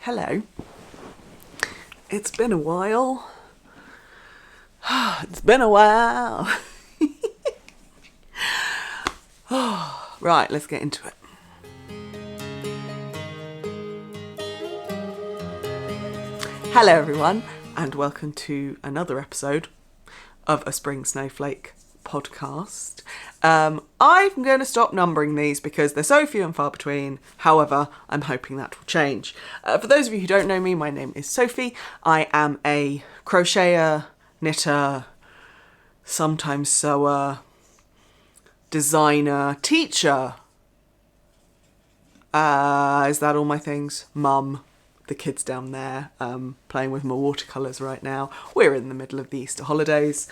Hello. It's been a while. It's been a while. Right, let's get into it. Hello everyone, and welcome to another episode of a Spring Snowflake podcast. I'm going to stop numbering these because they're so few and far between. However, I'm hoping that will change. For those of you who don't know me, my name is Sophie. I am a crocheter, knitter, sometimes sewer, designer, teacher. Is that all my things? Mum. The kids down there playing with my watercolours right now. We're in the middle of the Easter holidays.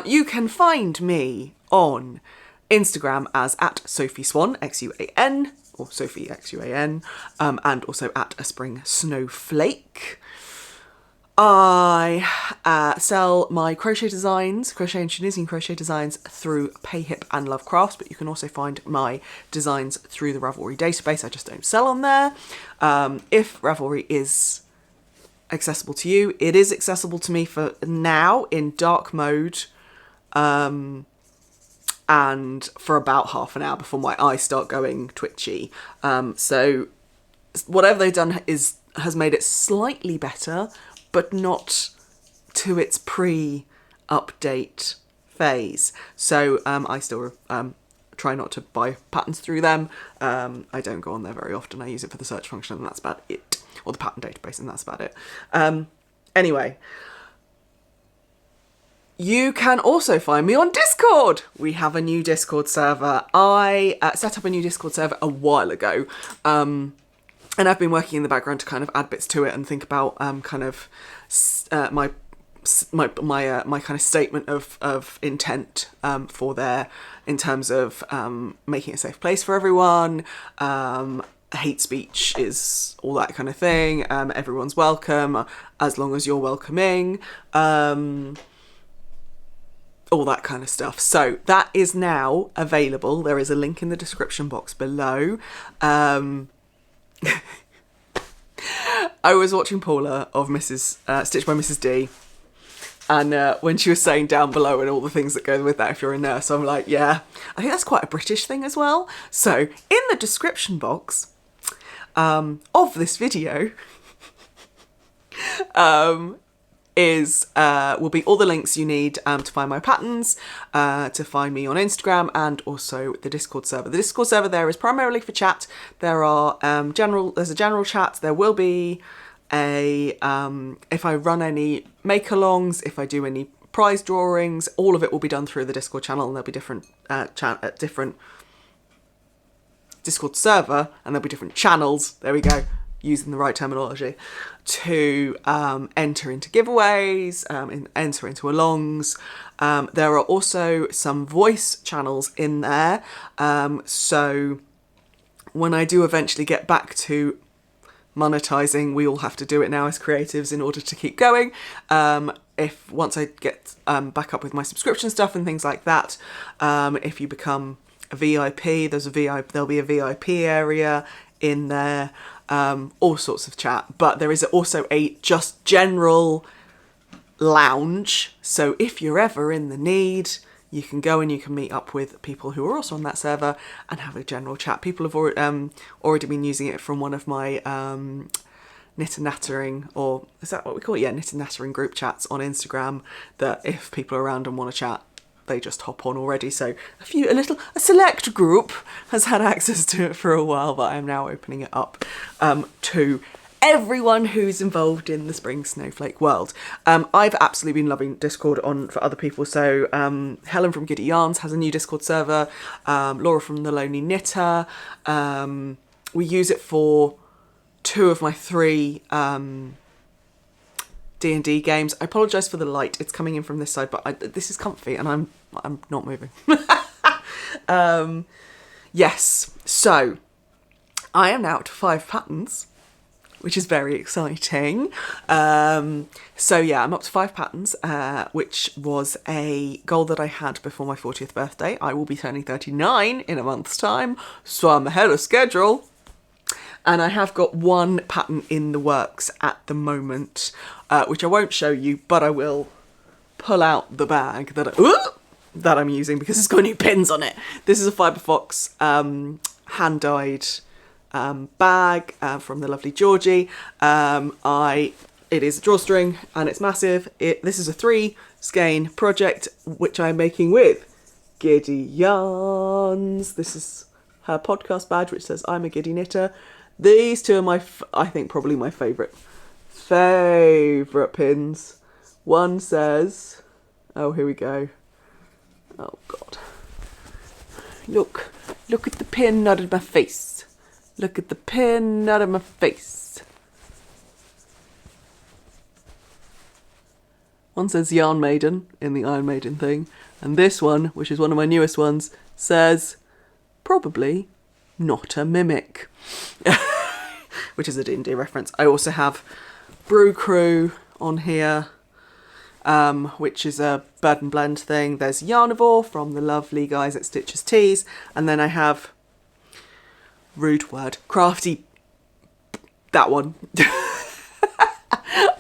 You can find me on Instagram as @SophieSwan, X-U-A-N, or Sophie, X-U-A-N, and also @A Spring Snowflake. I sell my crochet and Tunisian crochet designs through Payhip and Love Crafts, but you can also find my designs through the Ravelry database. I just don't sell on there. If Ravelry is accessible to you, it is accessible to me for now in dark mode, and for about half an hour before my eyes start going twitchy. So whatever they've done has made it slightly better, but not to its pre-update phase. So I still try not to buy patterns through them. I don't go on there very often. I use it for the search function and that's about it. Or the pattern database and that's about it. Anyway, you can also find me on Discord. We have a new Discord server. I set up a new Discord server a while ago. And I've been working in the background to kind of add bits to it and think about kind of my kind of statement of intent for there in terms of making a safe place for everyone. Hate speech is all that kind of thing. Everyone's welcome as long as you're welcoming. All that kind of stuff. So that is now available. There is a link in the description box below. I was watching Paula of Stitched by Mrs. D, and when she was saying down below and all the things that go with that if you're a nurse, I'm like, yeah, I think that's quite a British thing as well. So in the description box of this video will be all the links you need to find my patterns, to find me on Instagram, and also the Discord server. The Discord server there is primarily for chat. There's a general chat. There will be if I run any make-alongs, if I do any prize drawings, all of it will be done through the Discord channel, and there'll be different Discord server, and there'll be different channels. There we go. Using the right terminology, to enter into giveaways, enter into alongs. There are also some voice channels in there. So when I do eventually get back to monetizing, we all have to do it now as creatives in order to keep going. Once I get back up with my subscription stuff and things like that, if you become a VIP, there'll be a VIP area in there. All sorts of chat, but there is also a just general lounge. So if you're ever in the need, you can go and you can meet up with people who are also on that server and have a general chat. People have already been using it from one of my knit and nattering, or is that what we call it? Yeah, knit and nattering group chats on Instagram, that if people are around and want to chat, they just hop on already. So a select group has had access to it for a while, but I'm now opening it up to everyone who's involved in the Spring Snowflake world. I've absolutely been loving Discord for other people. So Helen from Giddy Yarns has a new Discord server. Laura from The Lonely Knitter. We use it for 2 of my 3 D&D games. I apologise for the light. It's coming in from this side, but this is comfy and I'm not moving. Yes, so I am now up to 5 patterns, which is very exciting. So yeah, I'm up to 5 patterns, which was a goal that I had before my 40th birthday. I will be turning 39 in a month's time, so I'm ahead of schedule. And I have got one pattern in the works at the moment, which I won't show you, but I will pull out the bag that I'm using because it's got new pins on it. This is a Fibre Fox hand-dyed bag from the lovely Georgie. It is a drawstring and it's massive. This is a 3 skein project which I'm making with Giddy Yarns. This is her podcast badge which says I'm a giddy knitter. These two are I think probably my favourite pins. One says, oh, here we go. Oh God. Look at the pin not at my face. Look at the pin not at my face. One says Yarn Maiden in the Iron Maiden thing, and this one, which is one of my newest ones, says probably not a mimic, which is a D&D reference. I also have Brew Crew on here, which is a bird and blend thing. There's Yarnivore from the lovely guys at Stitches Tees, and then I have rude word crafty, that one.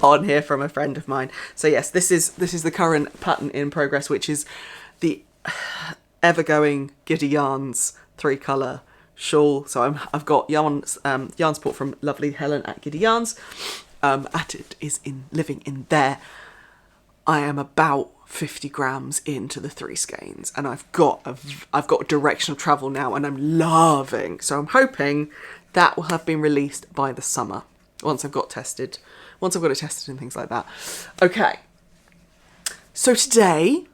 On here from a friend of mine. So yes, this is the current pattern in progress, which is the ever-going Giddy Yarns 3-colour shawl. So I've got yarn support from lovely Helen at Giddy Yarns. It is living in there. I am about 50 grams into the 3 skeins, and I've got a direction of travel now, and I'm loving. So I'm hoping that will have been released by the summer once I've got it tested and things like that. Okay. So today,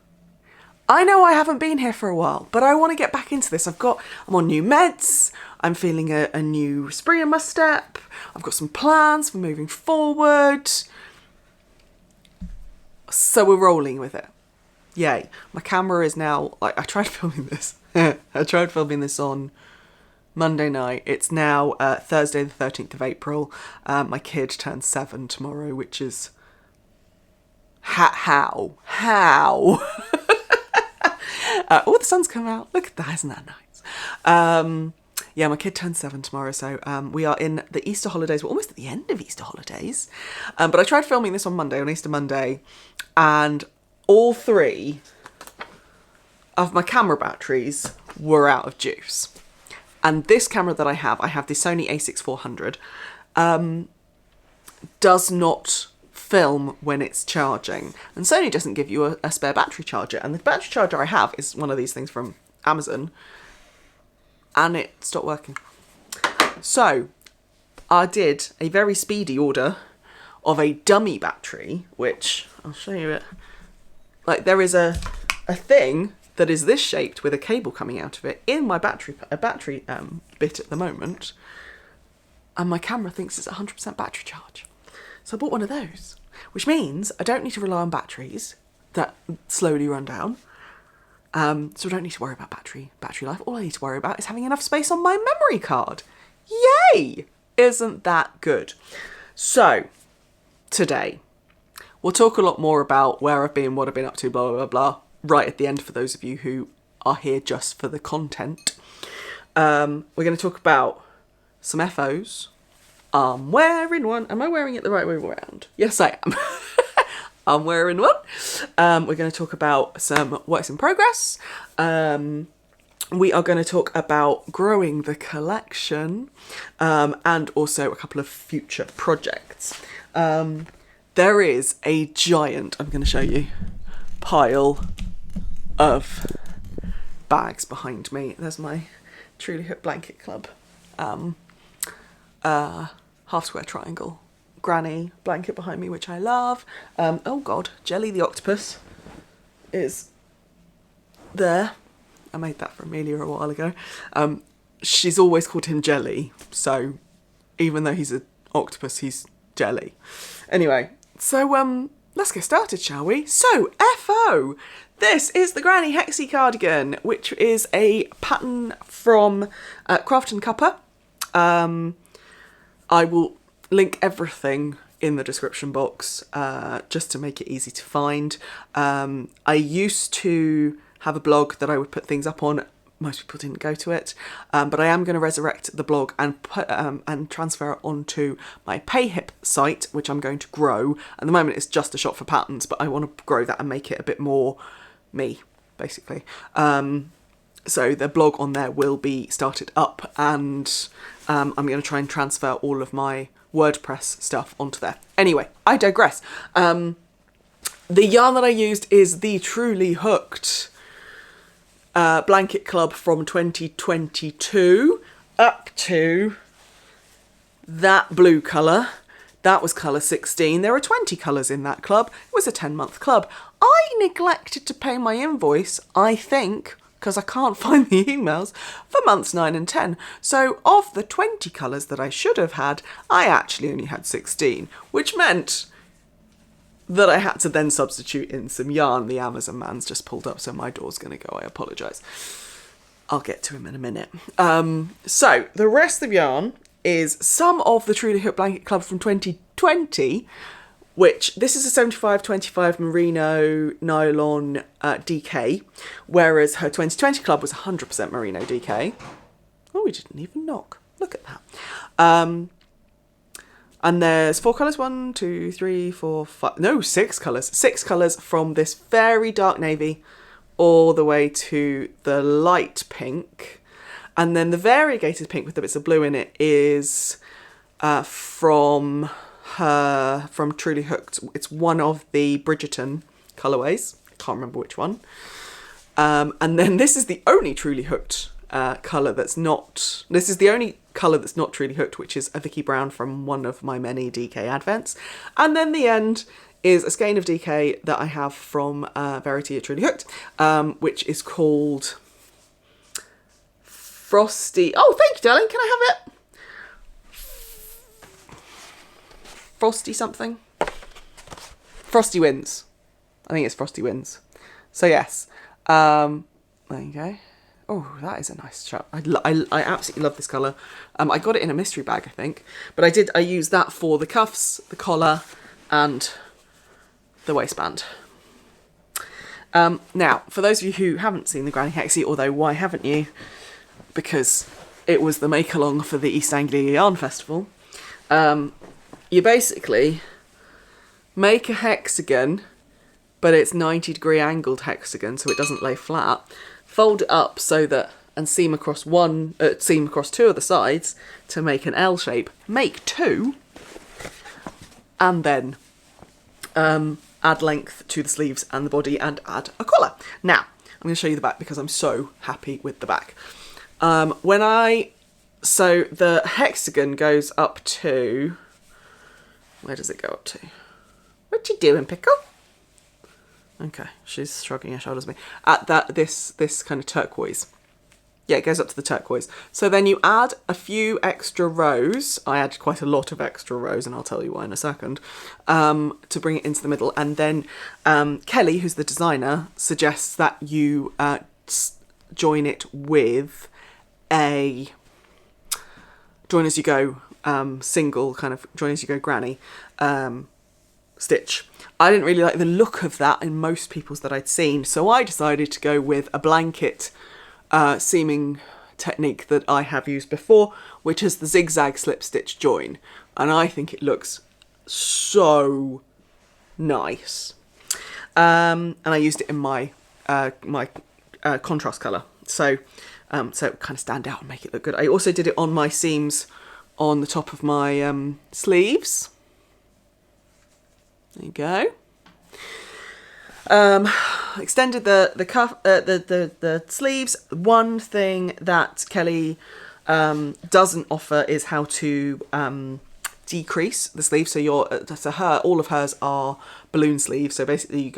I know I haven't been here for a while, but I want to get back into this. I'm on new meds. I'm feeling a new spring in my step. I've got some plans for moving forward. So we're rolling with it. Yay. My camera is now, I tried filming this. I tried filming this on Monday night. It's now Thursday the 13th of April. My kid turns 7 tomorrow, which is... How? Oh, the sun's come out. Look at that, isn't that nice? Yeah, my kid turns 7 tomorrow, so we are in the Easter holidays. We're almost at the end of Easter holidays. But I tried filming this on Easter Monday, and all 3 of my camera batteries were out of juice. And this camera that I have the Sony a6400, does not film when it's charging. And Sony doesn't give you a spare battery charger. And the battery charger I have is one of these things from Amazon. And it stopped working. So I did a very speedy order of a dummy battery, which I'll show you it. Like, there is a thing that is this shaped with a cable coming out of it in my battery bit at the moment, and my camera thinks it's 100% battery charge. So I bought one of those, which means I don't need to rely on batteries that slowly run down. So I don't need to worry about battery life. All I need to worry about is having enough space on my memory card. Yay! Isn't that good? So today we'll talk a lot more about where I've been, what I've been up to, blah, blah, blah, right at the end for those of you who are here just for the content. We're going to talk about some FOs. I'm wearing one. Am I wearing it the right way around? Yes, I am. I'm wearing one. We're going to talk about some works in progress. We are going to talk about growing the collection, and also a couple of future projects. There is a giant, I'm going to show you, pile of bags behind me. There's my Truly Hook Blanket Club half square triangle granny blanket behind me, which I love. Oh God, Jelly the octopus is there. I made that for Amelia a while ago. She's always called him Jelly, so even though he's an octopus, he's Jelly. Anyway, so let's get started, shall we? So, FO! This is the Granny Hexi cardigan, which is a pattern from Craft and Cuppa. I will link everything in the description box, just to make it easy to find. I used to have a blog that I would put things up on most people didn't go to it, but I am going to resurrect the blog and put and transfer it onto my PayHip site, which I'm going to grow. At the moment, it's just a shop for patterns, but I want to grow that and make it a bit more me, basically. So the blog on there will be started up, and I'm going to try and transfer all of my WordPress stuff onto there. Anyway, I digress. The yarn that I used is the Truly Hooked Blanket Club from 2022 up to that blue colour. That was colour 16. There are 20 colours in that club. It was a 10-month club. I neglected to pay my invoice, I think, because I can't find the emails, for months 9 and 10. So of the 20 colours that I should have had, I actually only had 16, which meant that I had to then substitute in some yarn. The Amazon man's just pulled up, so my door's going to go. I apologise. I'll get to him in a minute. So the rest of yarn is some of the Truly Hooked Blanket Club from 2020, which this is a 75-25 merino nylon DK, whereas her 2020 club was 100% merino DK. Oh, we didn't even knock. Look at that. And there's 4 colours, 1, 2, 3, 4, 5, no, 6 colours. 6 colours from this very dark navy all the way to the light pink. And then the variegated pink with the bits of blue in it is from Truly Hooked. It's one of the Bridgerton colourways. I can't remember which one. And then this is the only Truly Hooked colour that's not... This is the only colour that's not Truly Hooked, which is a Vicki Brown from one of my many DK advents. And then the end is a skein of DK that I have from Verity at Truly Hooked, which is called Frosty... Oh, thank you, darling. Can I have it? Frosty something? Frosty Winds. I think it's Frosty Winds. So yes. There you go. Oh, that is a nice shot. I absolutely love this colour. I got it in a mystery bag, I think. But I used that for the cuffs, the collar, and the waistband. Now, for those of you who haven't seen the Granny Hexi, although why haven't you? Because it was the make-along for the East Anglia Yarn Festival. You basically make a hexagon, but it's 90-degree angled hexagon, so it doesn't lay flat. Fold it up so that, and seam across two of the sides to make an L shape. Make 2, and then add length to the sleeves and the body and add a collar. Now, I'm going to show you the back because I'm so happy with the back. So the hexagon goes up to, where does it go up to? What you doing, Pickle? Okay, she's shrugging her shoulders at me. At this kind of turquoise. Yeah, it goes up to the turquoise. So then you add a few extra rows. I add quite a lot of extra rows, and I'll tell you why in a second, to bring it into the middle. And then Kelly, who's the designer, suggests that you join it with a join as you go single, kind of join as you go granny stitch. I didn't really like the look of that in most people's that I'd seen, so I decided to go with a blanket seaming technique that I have used before, which is the zigzag slip stitch join, and I think it looks so nice. And I used it in my contrast colour, so it would kind of stand out and make it look good. I also did it on my seams on the top of my sleeves. There you go. Extended the cuff, the sleeves. One thing that Kelly doesn't offer is how to decrease the sleeve. So all of hers are balloon sleeves. So basically,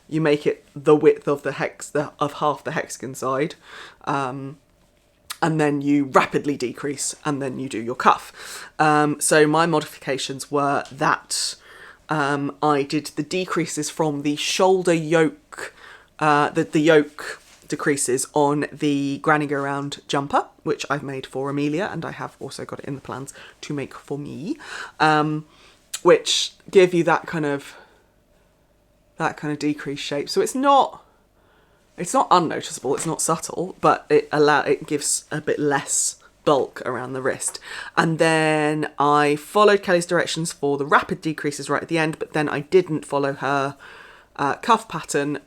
you make it the width of of half the hexagon side, and then you rapidly decrease, and then you do your cuff. So my modifications were that. I did the decreases from the shoulder yoke, the yoke decreases on the Granny Go Round jumper, which I've made for Amelia, and I have also got it in the plans to make for me, which give you that kind of decrease shape. So it's not It's not unnoticeable, it's not subtle, but it gives a bit less bulk around the wrist. And then I followed Kelly's directions for the rapid decreases right at the end, but then I didn't follow her cuff pattern.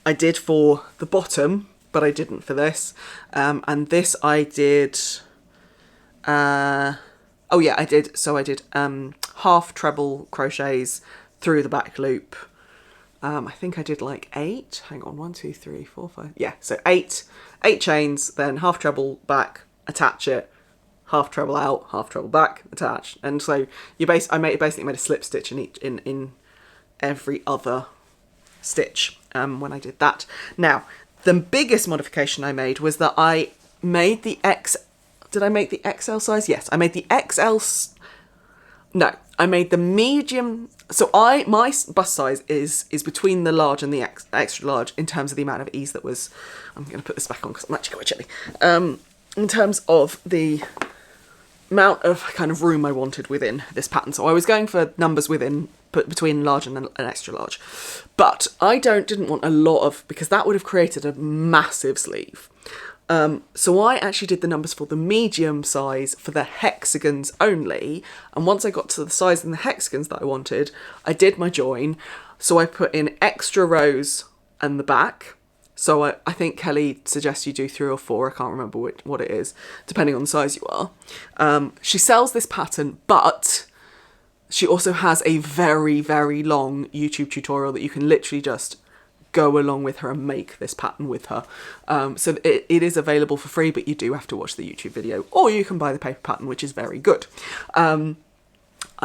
I did for the bottom, but I didn't for this. And this I did... oh yeah, I did. So I did half treble crochets through the back loop. I think I did like 8. Hang on, 1, 2, 3, 4, 5. Yeah, so 8 chains, then half treble back, attach it, half treble out, half treble back, attach. And so I basically made a slip stitch in every other stitch when I did that. Now, the biggest modification I made was that I made the Did I make the XL size? Yes, I made the XL. No, I made the medium. So my bust size is between the large and the extra large in terms of the amount of ease that was. I'm going to put this back on because I'm actually quite chilly. In terms of the amount of kind of room I wanted within this pattern. So I was going for numbers between large and an extra large, but I didn't want a lot of, because that would have created a massive sleeve. So I actually did the numbers for the medium size for the hexagons only, and once I got to the size in the hexagons that I wanted, I did my join. So I put in extra rows and the back. So I think Kelly suggests you do 3 or 4, I can't remember what it is, depending on the size you are. She sells this pattern, but she also has a very, very long YouTube tutorial that you can literally just go along with her and make this pattern with her. So it is available for free, but you do have to watch the YouTube video, or you can buy the paper pattern, which is very good. I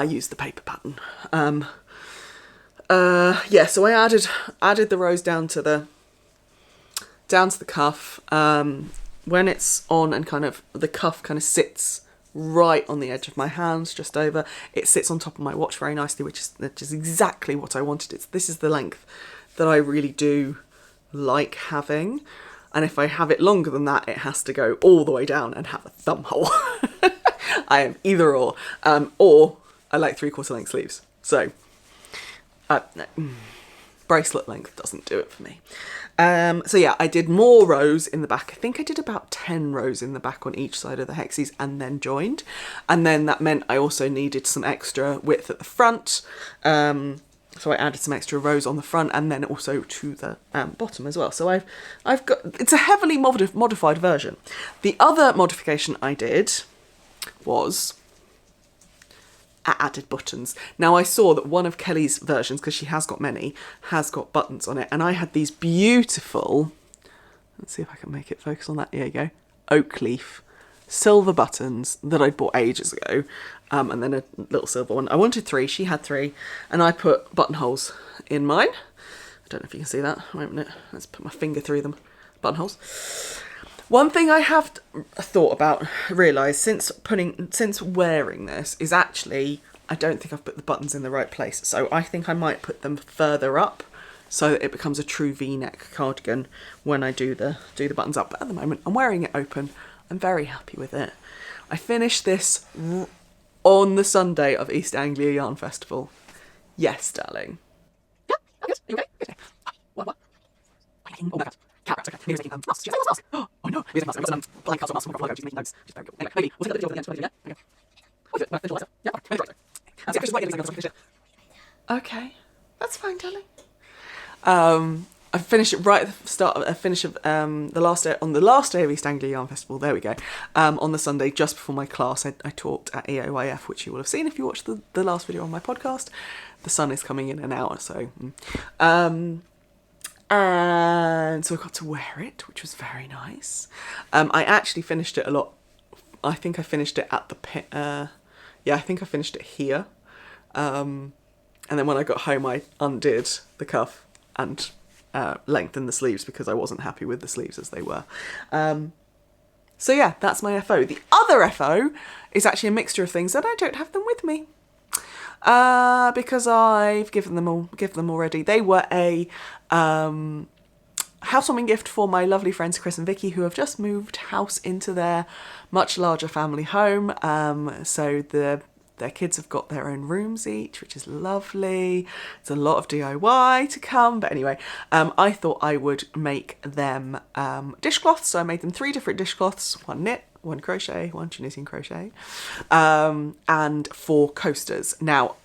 used the paper pattern. Yeah, so I added the rows down to the cuff. When it's on and kind of the cuff kind of sits right on the edge of my hands, just over, it sits on top of my watch very nicely, which is exactly what I wanted. This is the length that I really do like having, and if I have it longer than that, it has to go all the way down and have a thumb hole. I am either or I like 3/4 length sleeves, so no, bracelet length doesn't do it for me. So yeah, I did more rows in the back. I think I did about 10 rows in the back on each side of the hexes, and then joined, and then that meant I also needed some extra width at the front. So I added some extra rows on the front and then also to the bottom as well. So I've got, it's a heavily modified version. The other modification I did was I added buttons. Now I saw that one of Kelly's versions, because she has got many, has got buttons on it, and I had these beautiful, let's see if I can make it focus on that, here you go, oak leaf silver buttons that I'd bought ages ago, and then a little silver one. I wanted 3, she had 3, and I put buttonholes in mine. I don't know if you can see that. Wait a minute, let's put my finger through them. Buttonholes. One thing I have thought about, realised since wearing this, is actually I don't think I've put the buttons in the right place. So I think I might put them further up so that it becomes a true V-neck cardigan when I do the buttons up. But at the moment I'm wearing it open. I'm very happy with it. I finished this on the Sunday of East Anglia Yarn Festival. Yes, darling. Yeah, I'm good. Are you okay? Good. What? Oh my god. Cat rats, okay. Maybe making masks. She has masks. Oh no. Maybe making masks. I've got some blank cards or masks from logo. She's making notes. She's very good. Anyway, maybe we'll take a little bit over the end. Yeah? Okay. What is it? Visualizer? Yeah, okay. Maybe visualizer. Okay. That's fine, darling. I finished it right at the start. I finished the last day of East Anglia Yarn Festival. There we go. On the Sunday, just before my class, I taught at EOYF, which you will have seen if you watched the last video on my podcast. The sun is coming in an hour, so. And so I got to wear it, which was very nice. I actually finished it a lot. I think I finished it at the pit. Yeah, I think I finished it here. And then when I got home, I undid the cuff and lengthened the sleeves because I wasn't happy with the sleeves as they were. So yeah, that's my FO. The other FO is actually a mixture of things, and I don't have them with me because I've given them already. They were a housewarming gift for my lovely friends Chris and Vicki, who have just moved house into their much larger family home. So Their kids have got their own rooms each, which is lovely. It's a lot of DIY to come. But anyway, I thought I would make them dishcloths. So I made them 3 different dishcloths, 1 knit, 1 crochet, 1 Tunisian crochet, and 4 coasters. Now,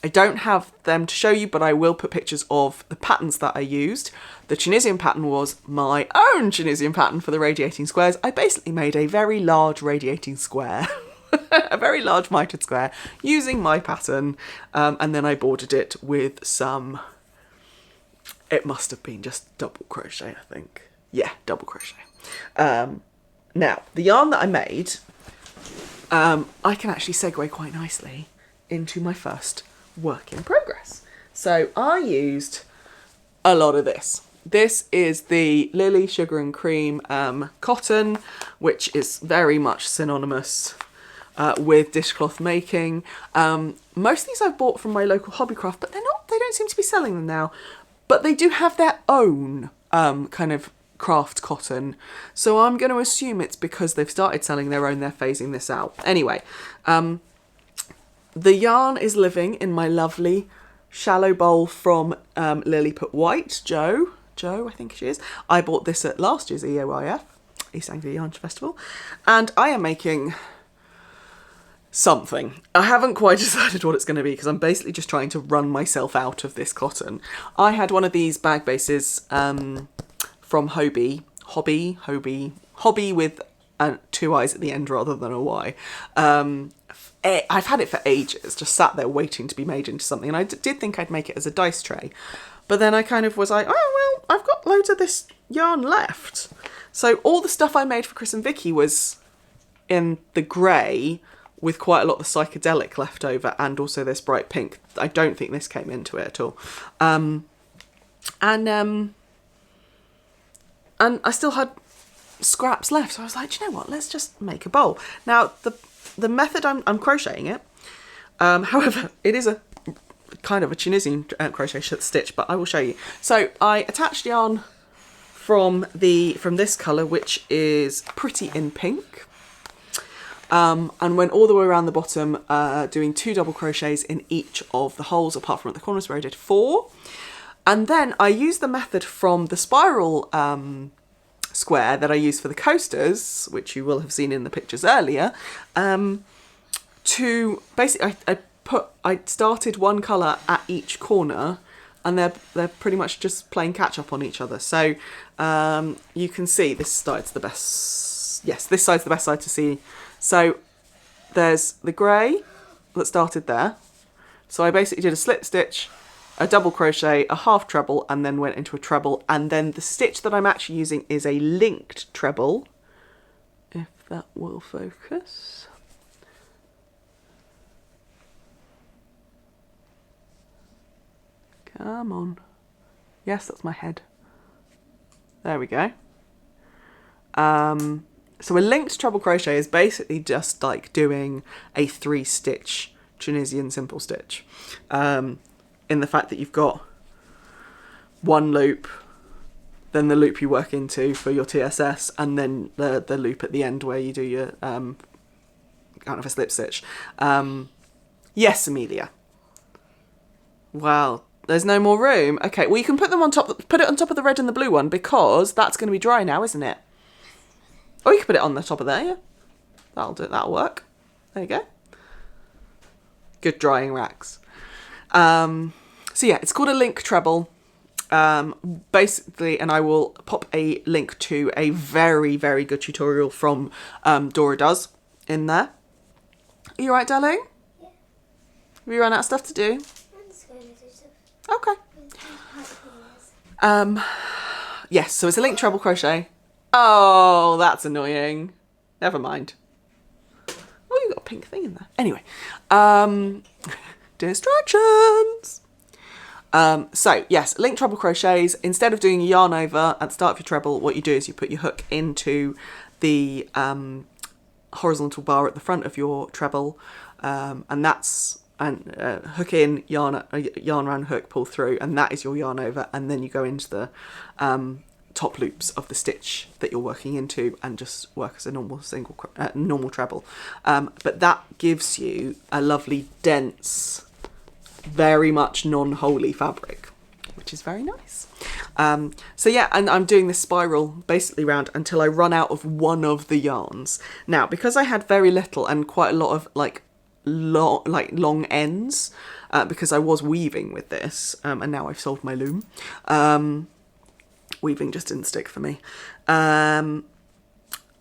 I don't have them to show you, but I will put pictures of the patterns that I used. The Tunisian pattern was my own Tunisian pattern for the radiating squares. I basically made a very large radiating square, a very large mitered square, using my pattern, and then I bordered it with some, it must have been just double crochet, I think. Yeah, double crochet. Now, the yarn that I made, I can actually segue quite nicely into my first work in progress. So I used a lot of this. This is the Lily Sugar and Cream cotton, which is very much synonymous with dishcloth making. Most of these I've bought from my local Hobbycraft, but they don't seem to be selling them now. But they do have their own kind of craft cotton. So I'm going to assume it's because they've started selling their own, they're phasing this out. Anyway, the yarn is living in my lovely shallow bowl from Lilliput Wight, Jo, I think she is. I bought this at last year's EOIF, East Anglia Yarn Festival, and I am making something. I haven't quite decided what it's going to be because I'm basically just trying to run myself out of this cotton. I had one of these bag bases from Hobby with 2 I's at the end rather than a Y. I've had it for ages, just sat there waiting to be made into something, and I did think I'd make it as a dice tray, but then I kind of was like, oh well, I've got loads of this yarn left. So all the stuff I made for Chris and Vicky was in the grey with quite a lot of the psychedelic left over, and also this bright pink. I don't think this came into it at all. And I still had scraps left, so I was like, do you know what, let's just make a bowl. Now the method I'm crocheting it, however, it is a kind of a Tunisian crochet stitch, but I will show you. So I attached yarn from this colour, which is Pretty in Pink, and went all the way around the bottom, doing 2 double crochets in each of the holes apart from at the corners where I did 4. And then I used the method from the spiral square that I used for the coasters, which you will have seen in the pictures earlier, to basically I started one colour at each corner, and they're pretty much just playing catch up on each other. So you can see this side's the best. Yes, this side's the best side to see. So there's the grey that started there. So I basically did a slip stitch, a double crochet, a half treble, and then went into a treble. And then the stitch that I'm actually using is a linked treble, if that will focus. Come on. Yes, that's my head. There we go. So a linked treble crochet is basically just like doing a 3-stitch Tunisian simple stitch. In the fact that you've got one loop, then the loop you work into for your TSS, and then the loop at the end where you do your kind of a slip stitch. Yes, Amelia. Wow, there's no more room. Okay, well you can put them on top. Put it on top of the red and the blue one, because that's going to be dry now, isn't it? Or you can put it on the top of there. Yeah, that'll do. That'll work. There you go. Good drying racks. So yeah, it's called a link treble. Basically, and I will pop a link to a very, very good tutorial from Dora Does in there. Are you right, darling? Yeah. Have you run out of stuff to do? I'm just going to do stuff. Okay. Yes, so it's a link treble crochet. Oh, that's annoying. Never mind. Oh, you've got a pink thing in there. Anyway, distractions. So yes, link treble crochets. Instead of doing a yarn over at the start of your treble, what you do is you put your hook into the horizontal bar at the front of your treble, and that's hook in, yarn around hook, pull through, and that is your yarn over. And then you go into the top loops of the stitch that you're working into and just work as a normal normal treble. But that gives you a lovely dense, very much non-holy fabric, which is very nice. So yeah, and I'm doing this spiral basically round until I run out of one of the yarns. Now, because I had very little and quite a lot of long ends, because I was weaving with this, and now I've sold my loom. Weaving just didn't stick for me. I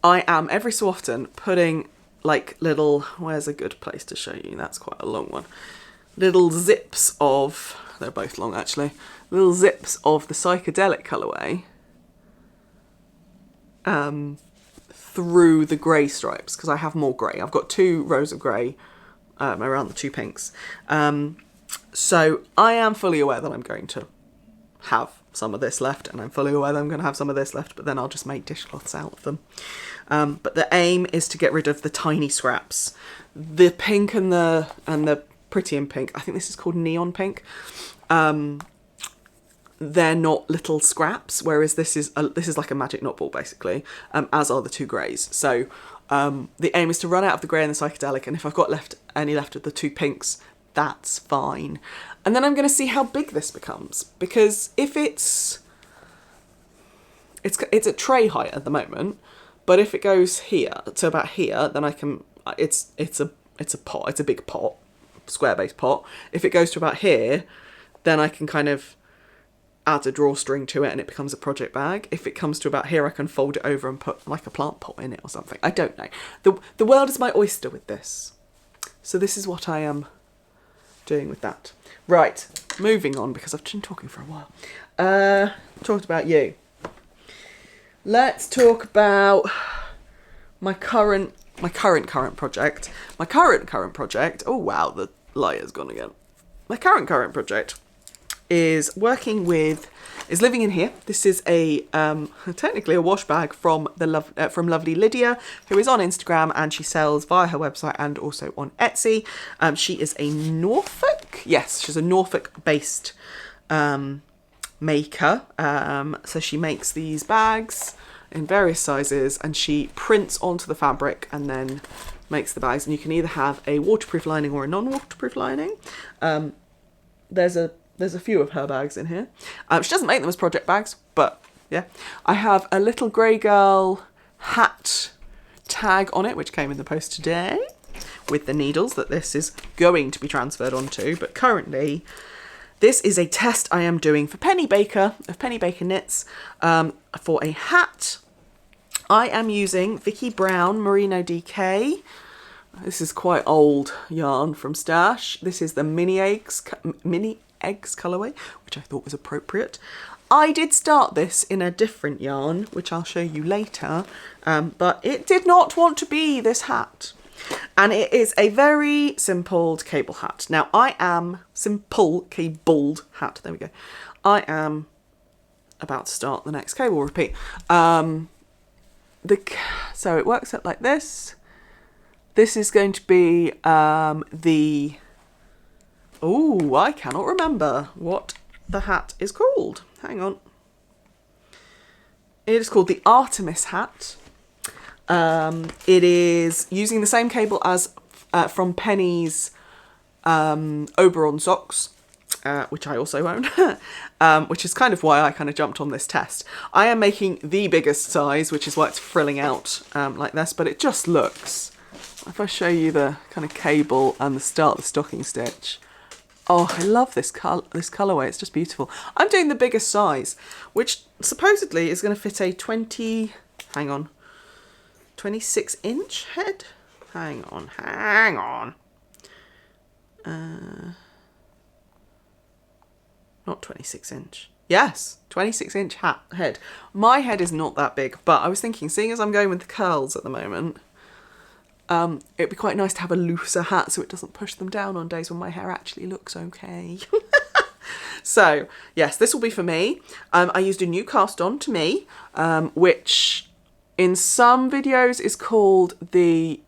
am every so often putting like little, where's a good place to show you? That's quite a long one. Little zips of, they're both long actually, little zips of the psychedelic colourway through the grey stripes, because I have more grey. I've got 2 rows of grey around the 2 pinks. So I am fully aware that I'm going to have some of this left, and I'm fully aware that I'm going to have some of this left, but then I'll just make dishcloths out of them. But the aim is to get rid of the tiny scraps. The pink and the pretty in pink, I think this is called neon pink, they're not little scraps, whereas this is like a magic knot ball basically, as are the 2 greys. So the aim is to run out of the grey and the psychedelic, and if I've got any left of the 2 pinks, that's fine. And then I'm going to see how big this becomes, because if it's at tray height at the moment, but if it goes here to about here, then I can, it's a pot, it's a big pot, square base pot. If it goes to about here, then I can kind of add a drawstring to it and it becomes a project bag. If it comes to about here, I can fold it over and put like a plant pot in it or something. I don't know. The world is my oyster with this. So this is what I am doing with that. Right, moving on, because I've been talking for a while. Talked about you. Let's talk about my current project. My current project, oh wow, the light has gone again. My current project is living in here. This is a technically a wash bag from lovely Lydia, who is on Instagram, and she sells via her website and also on Etsy. She is a Norfolk, yes, she's a Norfolk based maker. So she makes these bags in various sizes, and she prints onto the fabric and then makes the bags. And you can either have a waterproof lining or a non-waterproof lining. There's a few of her bags in here. She doesn't make them as project bags, but yeah. I have a little grey girl hat tag on it, which came in the post today, with the needles that this is going to be transferred onto. But currently, this is a test I am doing for Penny Baker, of Penny Baker Knits, for a hat. I am using Vicki Brown Merino DK. This is quite old yarn from Stash. This is the mini eggs colourway, which I thought was appropriate. I did start this in a different yarn, which I'll show you later, but it did not want to be this hat. And it is a very simple cable hat. Now I am cabled hat. There we go. I am about to start the next cable repeat. So it works out like this. This is going to be oh, I cannot remember what the hat is called. Hang on. It is called the Artemis hat. It is using the same cable as from Penny's Oberon socks, which I also own, which is kind of why I kind of jumped on this test. I am making the biggest size, which is why it's frilling out like this, but it just looks, if I show you the kind of cable and the start of the stocking stitch, oh, I love this colourway. It's just beautiful. I'm doing the biggest size, which supposedly is going to fit a 26-inch head. Hang on. Not 26-inch. Yes, 26-inch head. My head is not that big, but I was thinking, seeing as I'm going with the curls at the moment, it'd be quite nice to have a looser hat so it doesn't push them down on days when my hair actually looks okay. So, yes, this will be for me. I used a new cast on to me, which in some videos is called the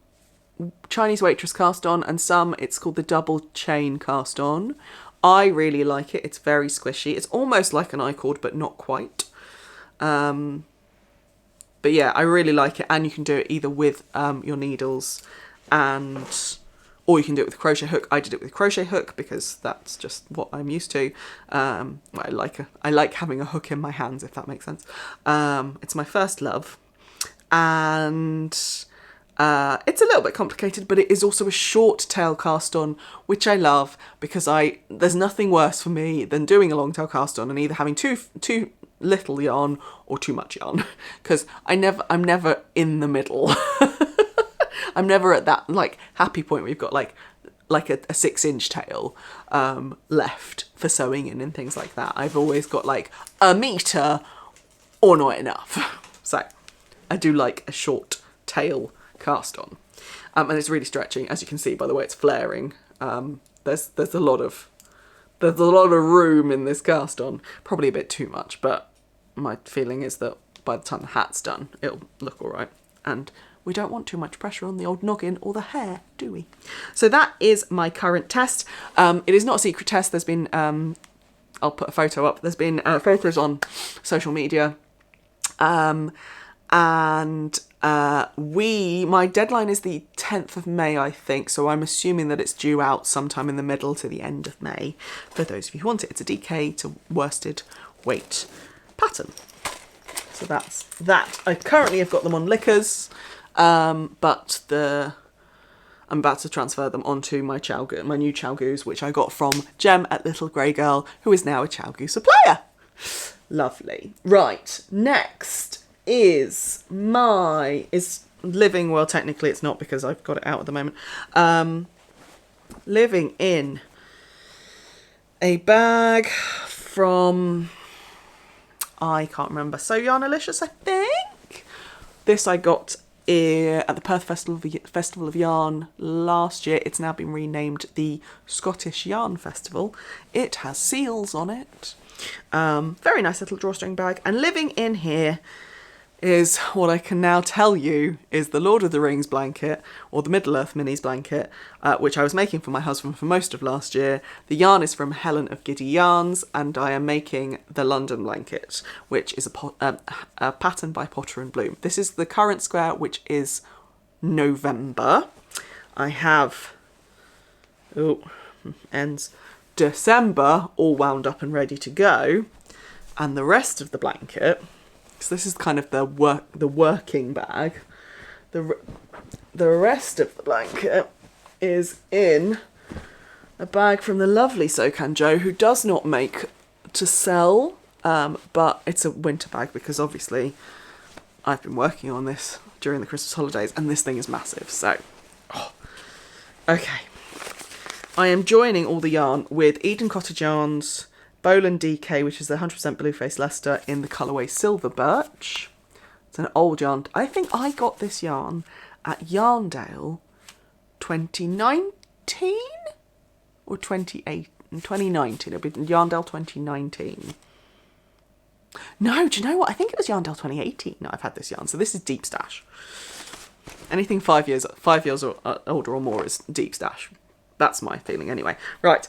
Chinese waitress cast on, and some it's called the double chain cast on. I really like it. It's very squishy. It's almost like an I-cord, but not quite. But yeah, I really like it, and you can do it either with your needles or you can do it with a crochet hook. I did it with a crochet hook because that's just what I'm used to. I like having a hook in my hands, if that makes sense. It's my first love, and it's a little bit complicated, but it is also a short tail cast on, which I love because there's nothing worse for me than doing a long tail cast on and either having too little yarn or too much yarn, because I'm never in the middle. I'm never at that like happy point where you've got like a 6-inch tail left for sewing in and things like that. I've always got like a metre or not enough. So I do like a short tail cast on, and it's really stretchy, as you can see by the way it's flaring. There's a lot of room in this cast on, probably a bit too much, but my feeling is that by the time the hat's done it'll look all right, and we don't want too much pressure on the old noggin or the hair, do we? So that is my current test. It is not a secret test. There's been I'll put a photo up. There's been photos on social media, and my deadline is the 10th of May, I think, so I'm assuming that it's due out sometime in the middle to the end of May. For those of you who want it, it's a DK to worsted weight pattern. So that's that. I currently have got them on lickers, but I'm about to transfer them onto my new Chalgoos, which I got from Jem at Little Grey Girl, who is now a Chalgoo supplier. Lovely. Right, next is living, well technically it's not because I've got it out at the moment, living in a bag from, I can't remember, so Yarnilicious, I think. This I got at the Perth Festival of Yarn last year. It's now been renamed the Scottish Yarn Festival. It has seals on it. Very nice little drawstring bag. And living in here is what I can now tell you is the Lord of the Rings blanket, or the Middle-earth Minis blanket, which I was making for my husband for most of last year. The yarn is from Helen of Giddy Yarns, and I am making the London blanket, which is a pattern by Potter and Bloom. This is the current square, which is November. I have, ends December, all wound up and ready to go, and the rest of the blanket, so this is kind of the working bag. The rest of the blanket is in a bag from the lovely Sokan Jo, who does not make to sell, but it's a winter bag because obviously I've been working on this during the Christmas holidays and this thing is massive. So, okay. I am joining all the yarn with Eden Cottage Yarns, Boland DK, which is the 100% Blueface Leicester in the colourway Silver Birch. It's an old yarn. I think I got this yarn at Yarndale 2019 or 2019. It'll be Yarndale 2019. No, do you know what? I think it was Yarndale 2018. No, I've had this yarn. So this is deep stash. Anything 5 years or older or more is deep stash. That's my feeling anyway. Right.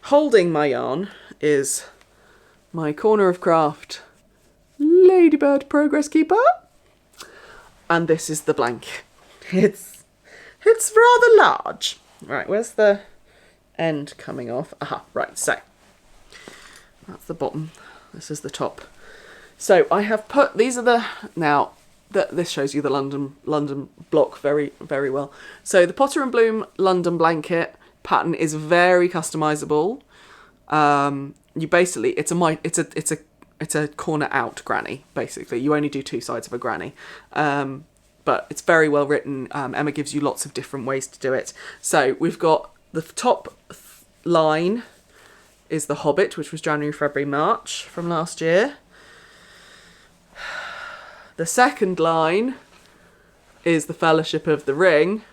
Holding my yarn is my Corner of Craft Ladybird Progress Keeper, and this is the blanket. It's rather large. Right, where's the end coming off? Aha, right, so that's the bottom, this is the top. So I have put, these are the, now this shows you the London block very, very well. So the Potter and Bloom London blanket pattern is very customizable. You basically, it's a corner out granny, basically. You only do two sides of a granny. But it's very well written. Emma gives you lots of different ways to do it. So we've got the top line is The Hobbit, which was January, February, March from last year. The second line is The Fellowship of the Ring.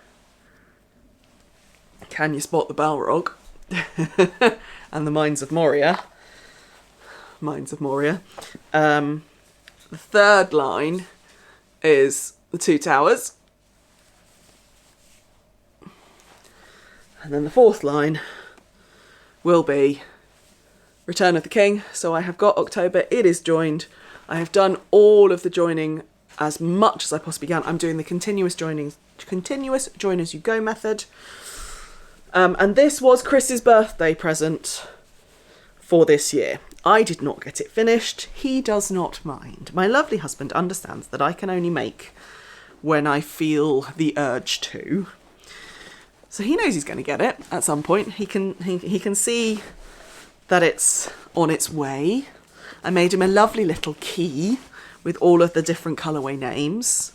Can you spot the Balrog? And the Mines of Moria. The third line is The Two Towers. And then the fourth line will be Return of the King. So I have got October. It is joined I have done all of the joining as much as I possibly can. I'm doing the continuous join as you go method. And this was Chris's birthday present for this year. I did not get it finished. He does not mind. My lovely husband understands that I can only make when I feel the urge to. So he knows he's going to get it at some point. He can see that it's on its way. I made him a lovely little key with all of the different colourway names.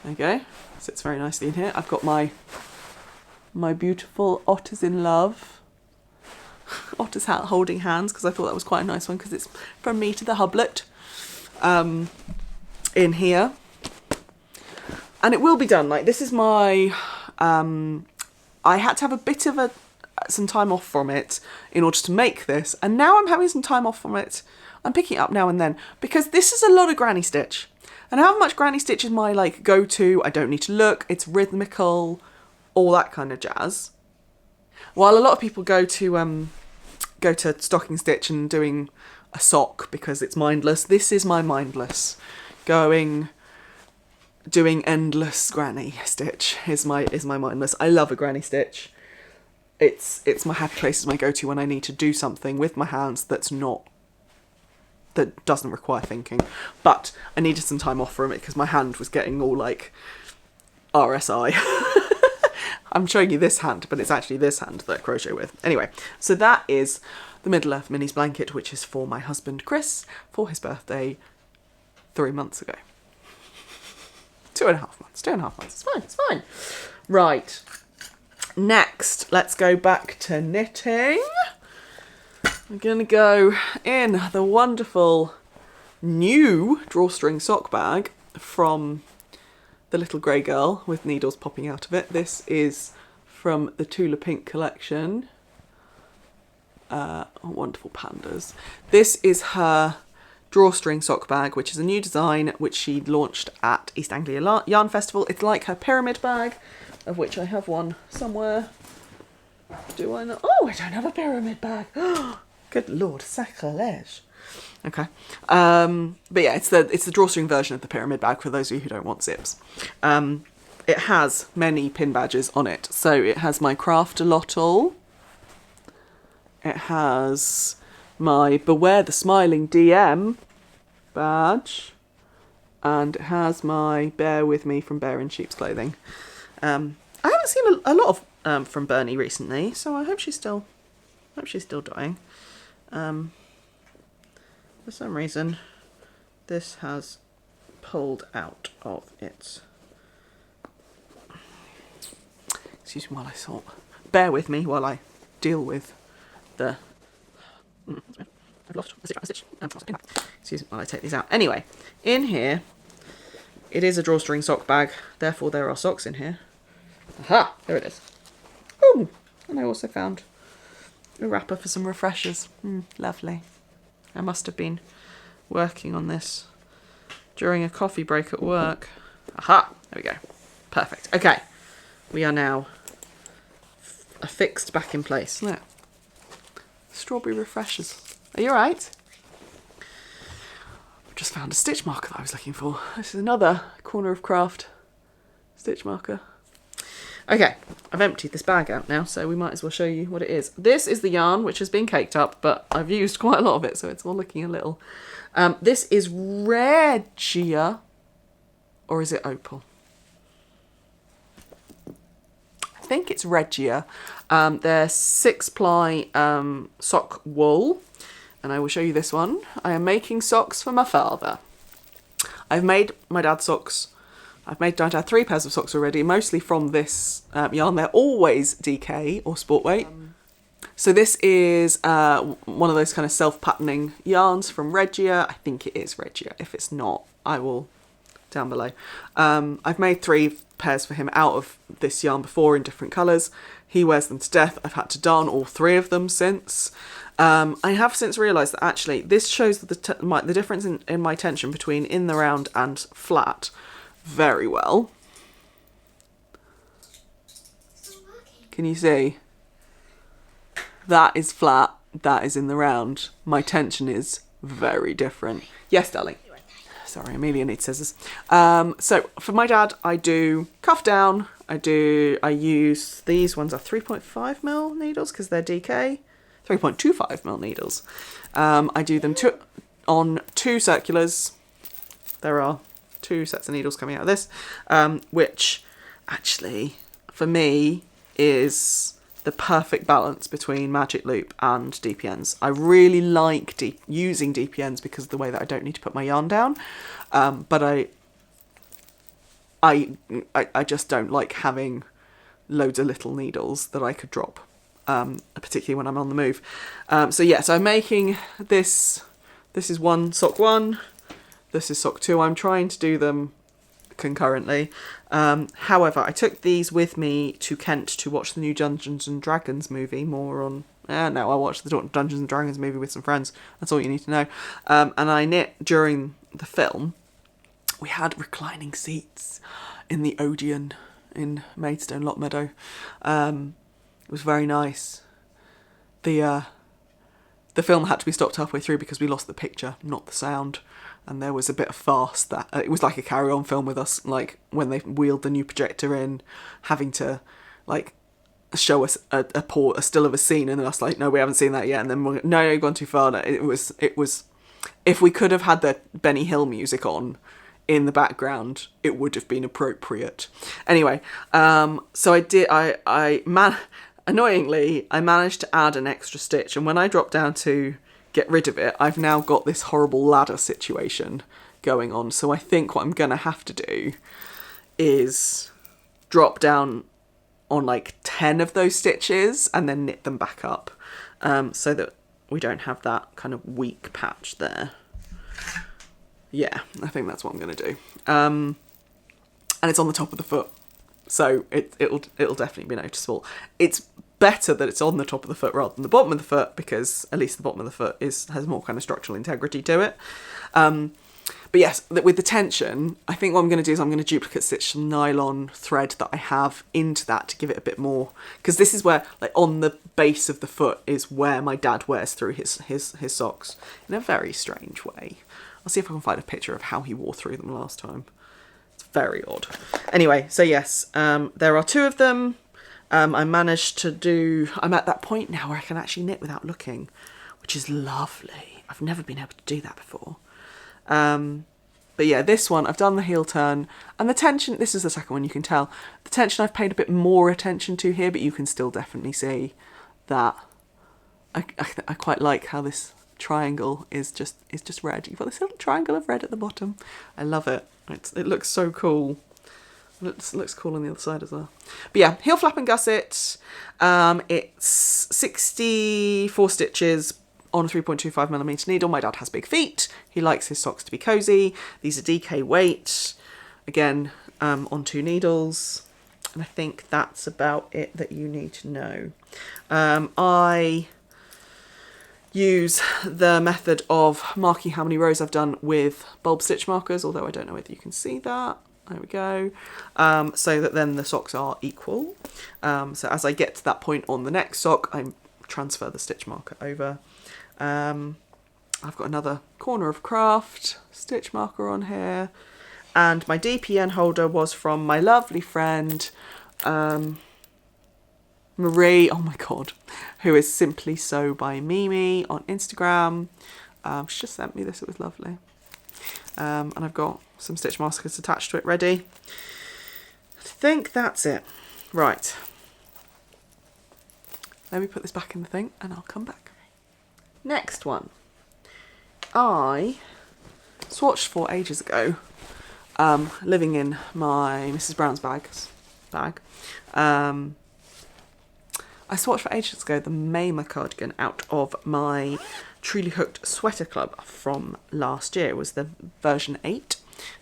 There you go. Sits very nicely in here. I've got my beautiful Otters in Love. Otters holding hands, because I thought that was quite a nice one, because it's from me to the hublet in here. And it will be done. Like, this is my... I had to have a bit of some time off from it in order to make this. And now I'm having some time off from it. I'm picking it up now and then, because this is a lot of granny stitch. And how much granny stitch is my, like, go-to? I don't need to look. It's rhythmical, all that kind of jazz. While a lot of people go to stocking stitch and doing a sock because it's mindless, this is my mindless. Doing endless granny stitch is my mindless. I love a granny stitch. It's my happy place, it's my go-to when I need to do something with my hands that doesn't require thinking. But I needed some time off from it because my hand was getting all like RSI. I'm showing you this hand, but it's actually this hand that I crochet with. Anyway, so that is the Middle Earth Minis blanket, which is for my husband Chris for his birthday 3 months ago. 2.5 months. 2.5 months. It's fine. Right. Next, let's go back to knitting. I'm going to go in the wonderful new drawstring sock bag from the little grey girl with needles popping out of it. This is from the Tula Pink collection. Wonderful pandas. This is her drawstring sock bag, which is a new design which she launched at East Anglia Yarn Festival. It's like her pyramid bag, of which I have one somewhere. Do I not? Oh, I don't have a pyramid bag. Good Lord, sacrilege. Okay, but yeah, it's the drawstring version of the pyramid bag for those of you who don't want zips. It has many pin badges on it. So it has my Craft-A-Lot-All. It has my Beware the Smiling DM badge. And it has my Bear With Me from Bear in Sheep's Clothing. I haven't seen a lot of from Bernie recently, so I hope she's still dying. For some reason, this has pulled out of its... Excuse me while I sort. Bear with me while I deal with the... I've lost a stitch. Excuse me while I take these out. Anyway, in here, it is a drawstring sock bag. Therefore, there are socks in here. Aha! There it is. Oh! And I also found a wrapper for some refreshers. Lovely. I must have been working on this during a coffee break at work. Aha! There we go. Perfect. Okay. We are now affixed back in place. Look. Strawberry refreshers. Are you alright? I've just found a stitch marker that I was looking for. This is another Corner of Craft stitch marker. Okay, I've emptied this bag out now, so we might as well show you what it is. This is the yarn, which has been caked up, but I've used quite a lot of it, so it's all looking a little... this is Regia, or is it Opal? I think it's Regia. They're 6-ply sock wool, and I will show you this one. I am making socks for my father. I've made my dad's socks. I've made my dad 3 pairs of socks already, mostly from this yarn. They're always DK or sport weight. So this is one of those kind of self-patterning yarns from Regia. I think it is Regia. If it's not, I will down below. I've made 3 pairs for him out of this yarn before in different colours. He wears them to death. I've had to darn all 3 of them since. I have since realised that actually this shows the difference in my tension between in the round and flat very well. Can you see? That is flat, that is in the round. My tension is very different. Yes, darling. Anyway, Sorry, Amelia needs scissors. So for my dad, I do cuff down. I use, these ones are 3.5mm needles because they're DK. 3.25mm needles. I do them on 2 circulars. There are 2 sets of needles coming out of this, which actually, for me, is the perfect balance between magic loop and DPNs. I really like using DPNs because of the way that I don't need to put my yarn down, but I just don't like having loads of little needles that I could drop, particularly when I'm on the move. So I'm making this. This is sock 1. This is sock 2. I'm trying to do them concurrently. However, I took these with me to Kent to watch the new Dungeons and Dragons movie. I watched the Dungeons and Dragons movie with some friends. That's all you need to know. And I knit during the film. We had reclining seats in the Odeon in Maidstone, Lock Meadow. It was very nice. The film had to be stopped halfway through because we lost the picture, not the sound. And there was a bit of farce that it was like a carry-on film with us, like when they wheeled the new projector in, having to like show us a still of a scene, and then us like, no, we haven't seen that yet, and then no, you've gone too far. It was. If we could have had the Benny Hill music on in the background, it would have been appropriate. Anyway, so I did. Annoyingly, I managed to add an extra stitch, and when I dropped down to get rid of it, I've now got this horrible ladder situation going on. So I think what I'm going to have to do is drop down on like 10 of those stitches and then knit them back up, so that we don't have that kind of weak patch there. Yeah, I think that's what I'm going to do. And it's on the top of the foot, so it'll definitely be noticeable. It's better that it's on the top of the foot rather than the bottom of the foot, because at least the bottom of the foot has more kind of structural integrity to it. But yes, with the tension, I think what I'm going to do is I'm going to duplicate stitch some nylon thread that I have into that to give it a bit more, because this is where, like, on the base of the foot is where my dad wears through his socks in a very strange way. I'll see if I can find a picture of how he wore through them last time. It's very odd. Anyway, so yes, there are 2 of them. I managed to do... I'm at that point now where I can actually knit without looking, which is lovely. I've never been able to do that before. But yeah, this one, I've done the heel turn, and the tension, this is the second one, you can tell. The tension I've paid a bit more attention to here, but you can still definitely see that I quite like how this triangle is just red. You've got this little triangle of red at the bottom. I love it. It looks so cool. It looks cool on the other side as well. But yeah, heel flap and gusset. It's 64 stitches on a 3.25mm needle. My dad has big feet. He likes his socks to be cosy. These are DK weight. Again, on 2 needles. And I think that's about it that you need to know. I use the method of marking how many rows I've done with bulb stitch markers, although I don't know whether you can see that. There we go. So that then the socks are equal. So as I get to that point on the next sock, I transfer the stitch marker over. I've got another corner of craft stitch marker on here. And my DPN holder was from my lovely friend, Marie, oh my god, who is Simply Sew by Mimi on Instagram. She just sent me this, it was lovely. And I've got some stitch markers attached to it ready. I think that's it. Right. Let me put this back in the thing and I'll come back. Next one. I swatched for ages ago, living in my Mrs. Brown's bag. I swatched for ages ago the Mayma cardigan out of my Truly Hooked Sweater Club from last year. It was the version 8.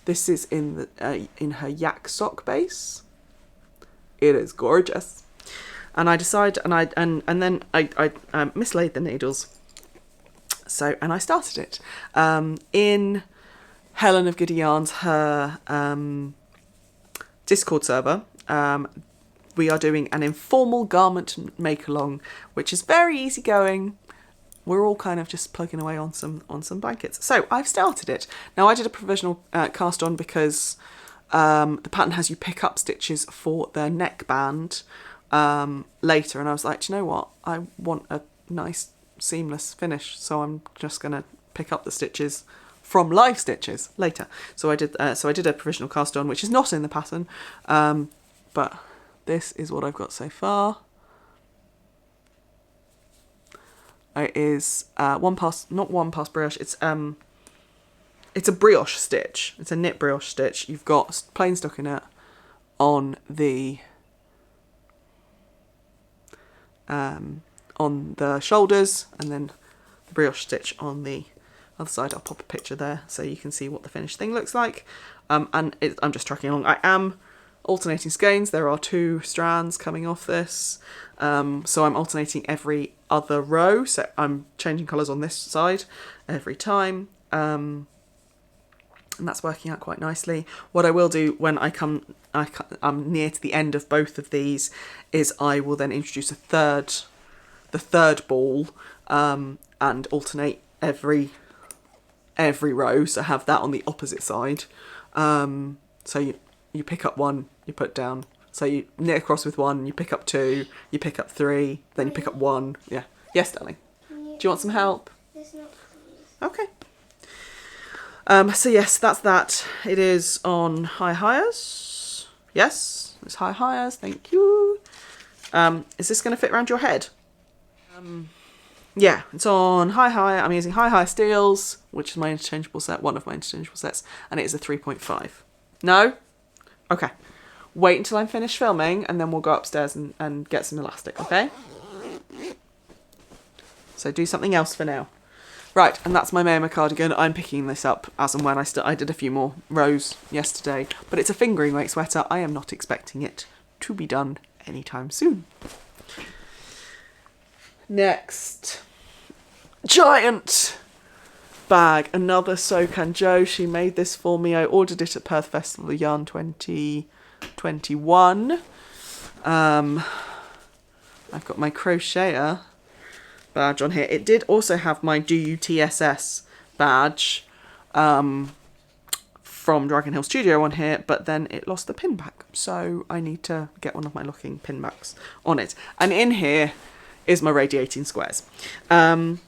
This is in her yak sock base. It is gorgeous. And I decided, and then I mislaid the needles. So, and I started it in Helen of Giddy Yarns, her Discord server. We are doing an informal garment make along, which is very easygoing. we're all kind of just plugging away on some blankets. So I've started it. Now I did a provisional cast on because the pattern has you pick up stitches for the neckband later, and I was like, do you know what? I want a nice seamless finish, so I'm just gonna pick up the stitches from live stitches later. So I did a provisional cast on, which is not in the pattern, but this is what I've got so far. It is not one pass brioche. It's a brioche stitch. It's a knit brioche stitch. You've got plain stockinette on the shoulders, and then the brioche stitch on the other side. I'll pop a picture there so you can see what the finished thing looks like. I'm just tracking along. I am alternating skeins. There are 2 strands coming off this, so I'm alternating every other row. So I'm changing colours on this side every time, and that's working out quite nicely. What I will do when I'm near to the end of both of these is I will then introduce the third ball, and alternate every row, so have that on the opposite side. So you pick up 1, you put down. So you knit across with 1, you pick up 2, you pick up 3, then you pick up 1. Yeah. Yes, darling. Do you want some help? Okay. So yes, that's that. It is on high hires. Yes, it's high hires. Thank you. Is this going to fit around your head? Yeah, it's on high hire. I'm using high hire steels, which is my interchangeable set, one of my interchangeable sets, and it is a 3.5. No? Okay. Wait until I'm finished filming, and then we'll go upstairs and get some elastic, okay? So do something else for now. Right, and that's my Mayoma cardigan. I'm picking this up as and when I did a few more rows yesterday, but it's a fingering weight sweater. I am not expecting it to be done anytime soon. Next, giant bag, another Sokan Joe. She made this for me. I ordered it at Perth Festival of Yarn 2021. I've got my crocheter badge on here. It did also have my DUTSS badge from Dragon Hill Studio on here, but then it lost the pin back, so I need to get one of my locking pin backs on it. And in here is my radiating squares. Those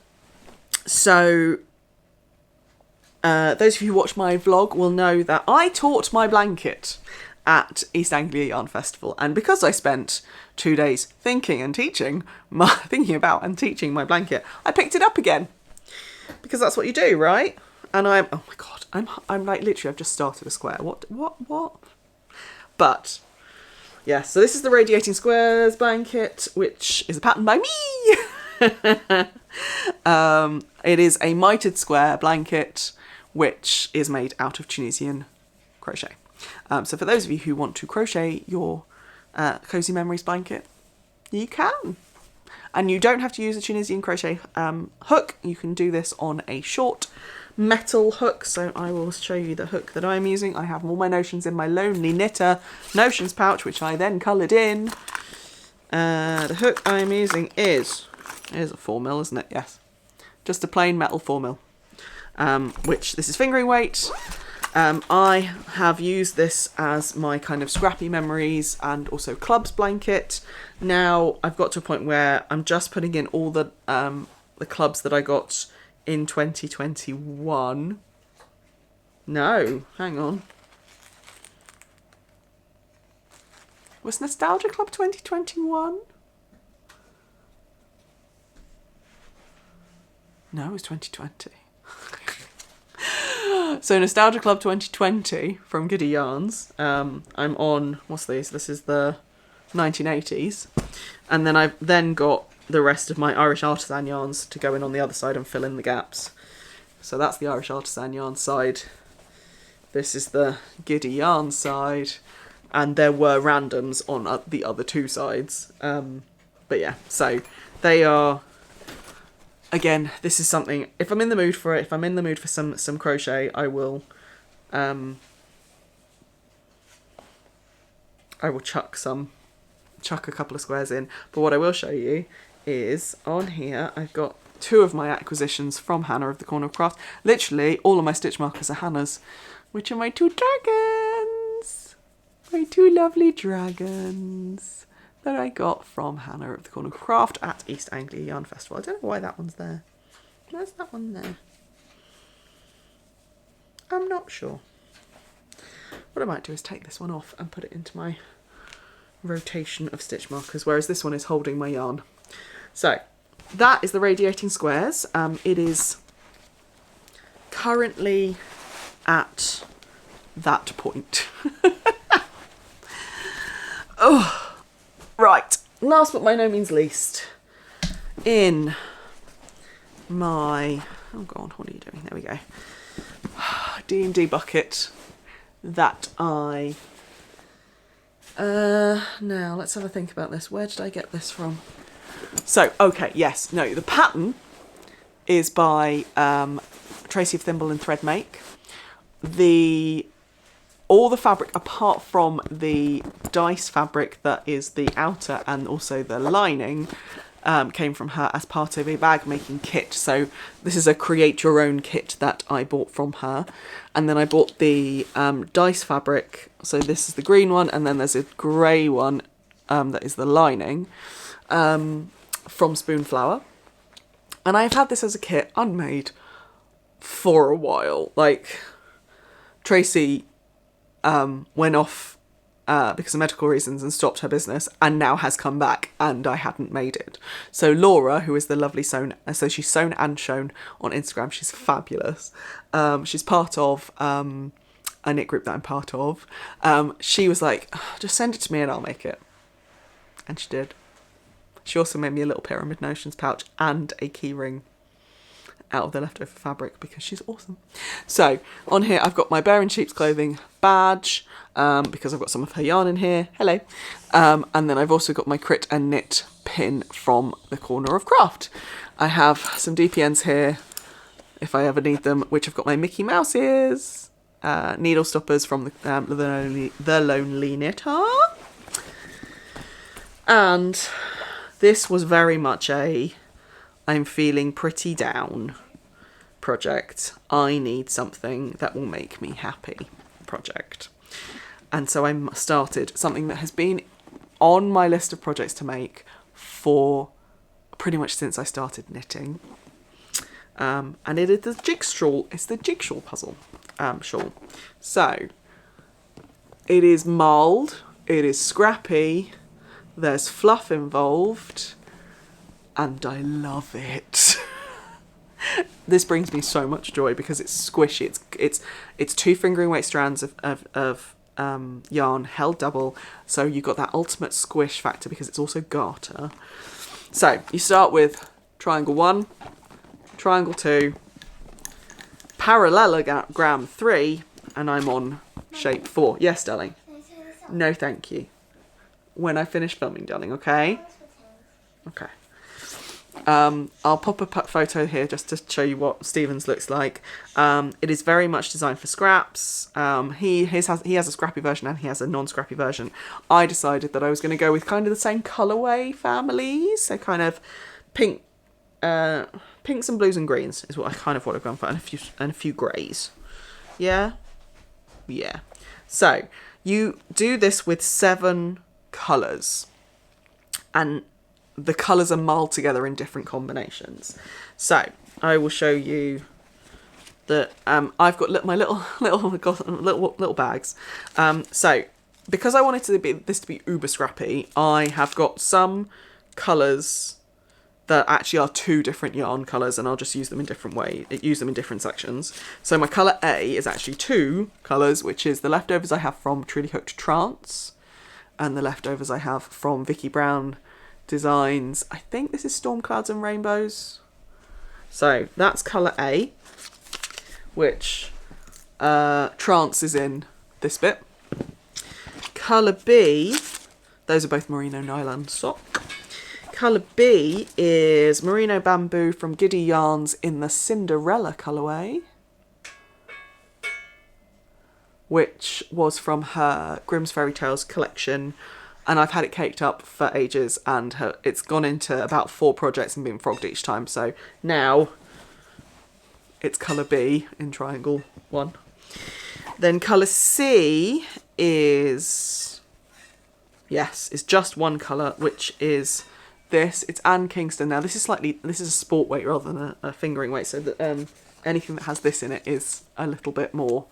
of you who watch my vlog will know that I taught my blanket at East Anglia Yarn Festival, and because I spent 2 days thinking about and teaching my blanket, I picked it up again, because that's what you do, right? And oh my god, I'm like literally, I've just started a square. What? But yeah, so this is the Radiating Squares blanket, which is a pattern by me. It is a mitered square blanket, which is made out of Tunisian crochet. So for those of you who want to crochet your Cozy Memories blanket, you can. And you don't have to use a Tunisian crochet hook. You can do this on a short metal hook. So I will show you the hook that I'm using. I have all my notions in my Lonely Knitter notions pouch, which I then coloured in. The hook I'm using is a 4mm, isn't it? Yes. Just a plain metal 4mm. Which this is fingering weight. I have used this as my kind of scrappy memories and also clubs blanket. Now I've got to a point where I'm just putting in all the clubs that I got in 2021. No, hang on. Was Nostalgia Club 2021? No, it was 2020. So Nostalgia Club 2020 from Giddy Yarns. I'm on, what's these? This is the 1980s. And then I've then got the rest of my Irish Artisan yarns to go in on the other side and fill in the gaps. So that's the Irish Artisan yarn side. This is the Giddy Yarn side. And there were randoms on the other 2 sides. But yeah, so they are... Again, this is something, if I'm in the mood for it, if I'm in the mood for some crochet, I will chuck a couple of squares in. But what I will show you is, on here, I've got two of my acquisitions from Hannah of the Corner of Craft. Literally, all of my stitch markers are Hannah's, which are my two dragons. My two lovely dragons that I got from Hannah of the Corner of Craft at East Anglia Yarn Festival. I don't know why that one's there. Where's that one there? I'm not sure. What I might do is take this one off and put it into my rotation of stitch markers, whereas this one is holding my yarn. So that is the radiating squares. It is currently at that point. Oh, right. Last but by no means least, in my, oh god, what are you doing? There we go. D&D bucket that I, now let's have a think about this. Where did I get this from? So, okay, yes, no, the pattern is by Tracy of Thimble and Thread Make. All the fabric, apart from the dice fabric that is the outer and also the lining, came from her as part of a bag making kit. So this is a create your own kit that I bought from her. And then I bought the dice fabric. So this is the green one, and then there's a grey one that is the lining from Spoonflower. And I've had this as a kit unmade for a while. Like, Tracy went off because of medical reasons and stopped her business, and now has come back, and I hadn't made it. So Laura, who is the lovely Sewn, so she's Sewn and Shown on Instagram, she's fabulous. She's part of a knit group that I'm part of. She was like, just send it to me and I'll make it. And she did. She also made me a little Pyramid Notions pouch and a key ring out of the leftover fabric because she's awesome. So on here I've got my Bear in Sheep's Clothing badge because I've got some of her yarn in here. Hello. And then I've also got my Crit and Knit pin from the Corner of Craft. I have some DPNs here if I ever need them, which I've got my Mickey Mouse ears, needle stoppers from the Lonely Knitter, and this was very much a I'm feeling pretty down project. I need something that will make me happy project. And so I started something that has been on my list of projects to make for pretty much since I started knitting. And it is the jigsaw. It's the jigsaw puzzle shawl. So it is mulled. It is scrappy. There's fluff involved. And I love it. This brings me so much joy because it's squishy. It's 2 fingering weight strands of yarn held double, so you got that ultimate squish factor because it's also garter. So you start with triangle 1, triangle 2, parallelogram 3, and I'm on shape 4. Yes, darling. No, thank you. When I finish filming, darling. Okay. Okay. I'll pop a photo here just to show you what Stephen's looks like. It is very much designed for scraps. He has a scrappy version and he has a non-scrappy version. I decided that I was going to go with kind of the same colourway families, so kind of pinks and blues and greens is what I've gone for, and a few greys. Yeah. So you do this with 7 colours, and the colours are mulled together in different combinations. So I will show you that I've got my little bags. So because I wanted this to be uber scrappy, I have got some colours that actually are 2 different yarn colours, and I'll just use them in different sections. So my colour A is actually 2 colours, which is the leftovers I have from Truly Hooked Trance, and the leftovers I have from Vicki Brown Designs. I think this is Storm Clouds and Rainbows. So that's colour A, which Trance is in this bit. Colour B, those are both Merino Nylon sock. Colour B is Merino Bamboo from Giddy Yarns in the Cinderella colourway, which was from her Grimm's Fairy Tales collection and I've had it caked up for ages, and it's gone into about 4 projects and been frogged each time. So now it's colour B in triangle 1. Then colour C is, yes, it's just one colour, which is this. It's Kingstone. Now this is a sport weight rather than a fingering weight, so that anything that has this in it is a little bit more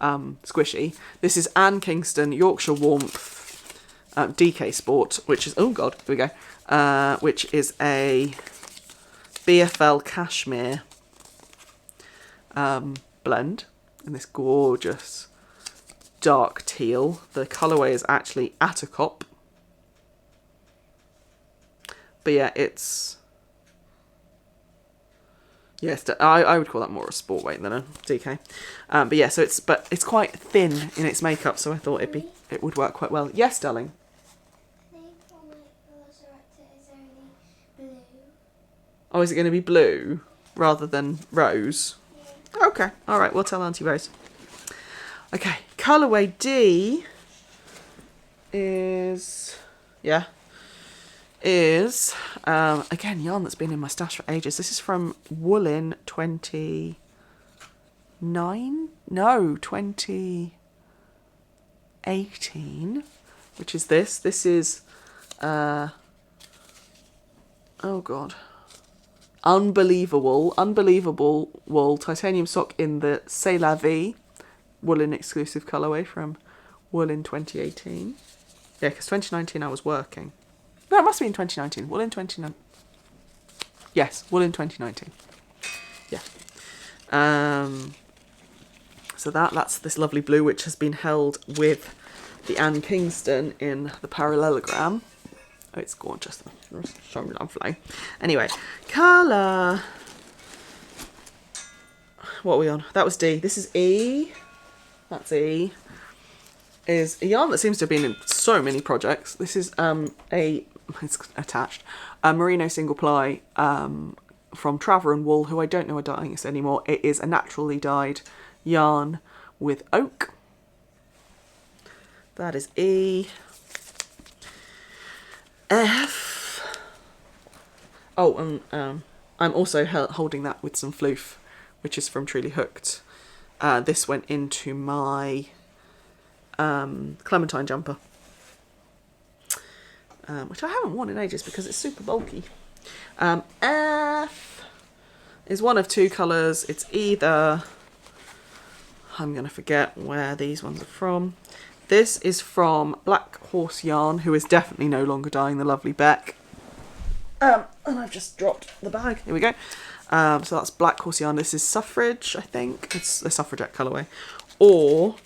squishy. This is Kingstone Yorkshire Warmth DK Sport, which is, oh god, here we go, which is a BFL cashmere blend in this gorgeous dark teal. The colourway is actually Atacop. But yeah, it's... Yes, I would call that more a sport weight than a DK. But yeah, so it's quite thin in its makeup, so I thought it would work quite well. Yes, darling? I think for my Velociraptor is only blue. Oh, is it going to be blue rather than rose? Yeah. Okay, alright, we'll tell Auntie Rose. Okay, colourway D is... Yeah. Is again yarn that's been in my stash for ages. This is from Woolin 2018, which is this. This is oh god, Unbelievawool wool titanium sock in the C'est La Vie Woolin exclusive colourway from Woolin 2018. Yeah, because 2019 I was working. No, it must be in 2019. Wool in 2019. Yes, wool in 2019. Yeah. So that's this lovely blue, which has been held with the Kingstone in the parallelogram. Oh, it's gorgeous. It's so lovely. Anyway, colour. What are we on? That was D. This is E. That's E. Is a yarn that seems to have been in so many projects. This is it's attached, a merino single ply from Trava and Wool, who I don't know are dyeing this anymore. It is a naturally dyed yarn with oak. That is E. F. Oh, and I'm also holding that with some floof, which is from Truly Hooked. This went into my Clementine jumper, which I haven't worn in ages because it's super bulky. F is one of 2 colours. It's either, I'm going to forget where these ones are from. This is from Black Horse Yarn, who is definitely no longer dyeing the lovely Beck. And I've just dropped the bag. Here we go. So that's Black Horse Yarn. This is Suffrage, I think. It's the Suffragette colourway. Or...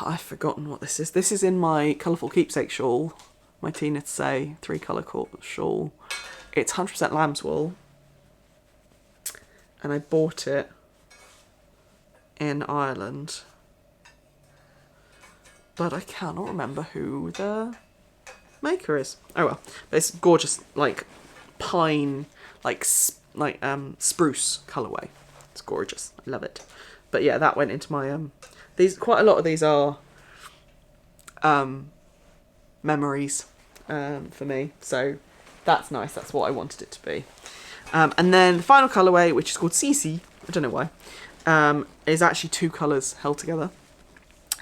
I've forgotten what this is. This is in my colourful keepsake shawl, my Tina to Say 3-colour shawl. It's 100% lamb's wool, and I bought it in Ireland, but I cannot remember who the maker is. Oh well, but it's gorgeous, like pine, like spruce colourway. It's gorgeous. I love it. But yeah, that went into my quite a lot of these are memories for me, so that's nice. That's what I wanted it to be. And then the final colourway, which is called CC, I don't know why, is actually 2 colours held together.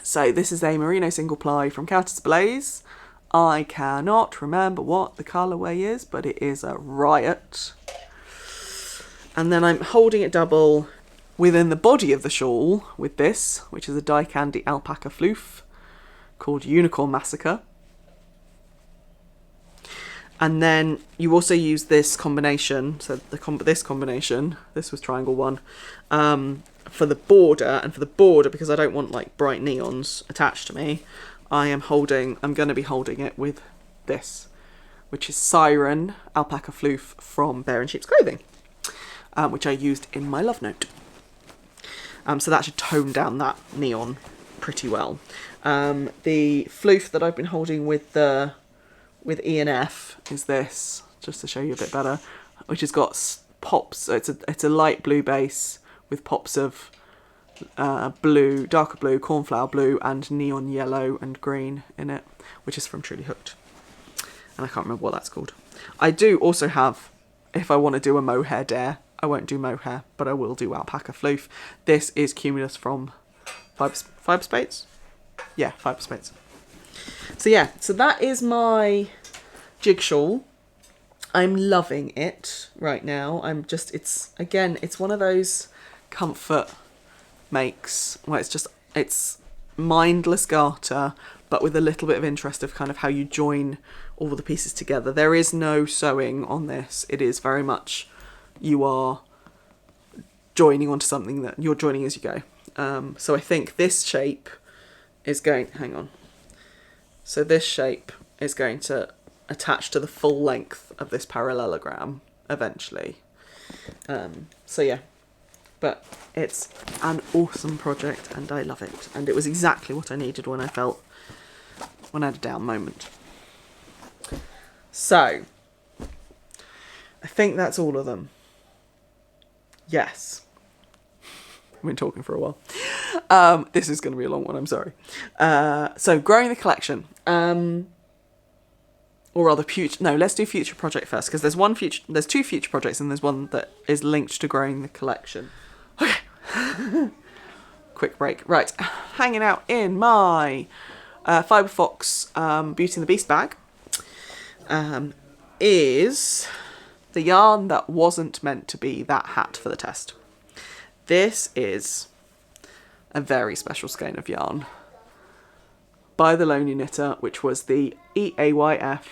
So this is a merino single ply from Countess Ablaze. I cannot remember what the colourway is, but it is a riot. And then I'm holding it double within the body of the shawl with this, which is a dye candy alpaca floof called Unicorn Massacre. And then you also use this combination, so this combination, this was triangle 1, for the border, and for the border, because I don't want like bright neons attached to me, I'm going to be holding it with this, which is Siren alpaca floof from Bear and Sheep's Clothing, which I used in my love note. So that should tone down that neon pretty well. The floof that I've been holding with E and F is this, just to show you a bit better, which has got pops. So it's a light blue base with pops of blue, darker blue, cornflower blue, and neon yellow and green in it, which is from Truly Hooked. And I can't remember what that's called. I do also have, if I want to do a mohair dare, I won't do mohair, but I will do alpaca floof. This is Cumulus from Fibre Spades? Yeah, Fibre Spades. So yeah, so that is my jig shawl. I'm loving it right now. It's one of those comfort makes where it's mindless garter, but with a little bit of interest of kind of how you join all the pieces together. There is no sewing on this. It is very much you are joining onto something that you're joining as you go. So I think this shape is going, hang on. So this shape is going to attach to the full length of this parallelogram eventually. So yeah, but it's an awesome project and I love it. And it was exactly what I needed when I had a down moment. So, I think that's all of them. Yes. I've been talking for a while. This is going to be a long one, I'm sorry. So, growing the collection. Or rather, let's do future project first, because there's two future projects and there's one that is linked to growing the collection. Okay. Quick break. Right. Hanging out in my Fibre Fox Beauty and the Beast bag is the yarn that wasn't meant to be that hat for the test. This is a very special skein of yarn by the Lonely Knitter, which was the EAYF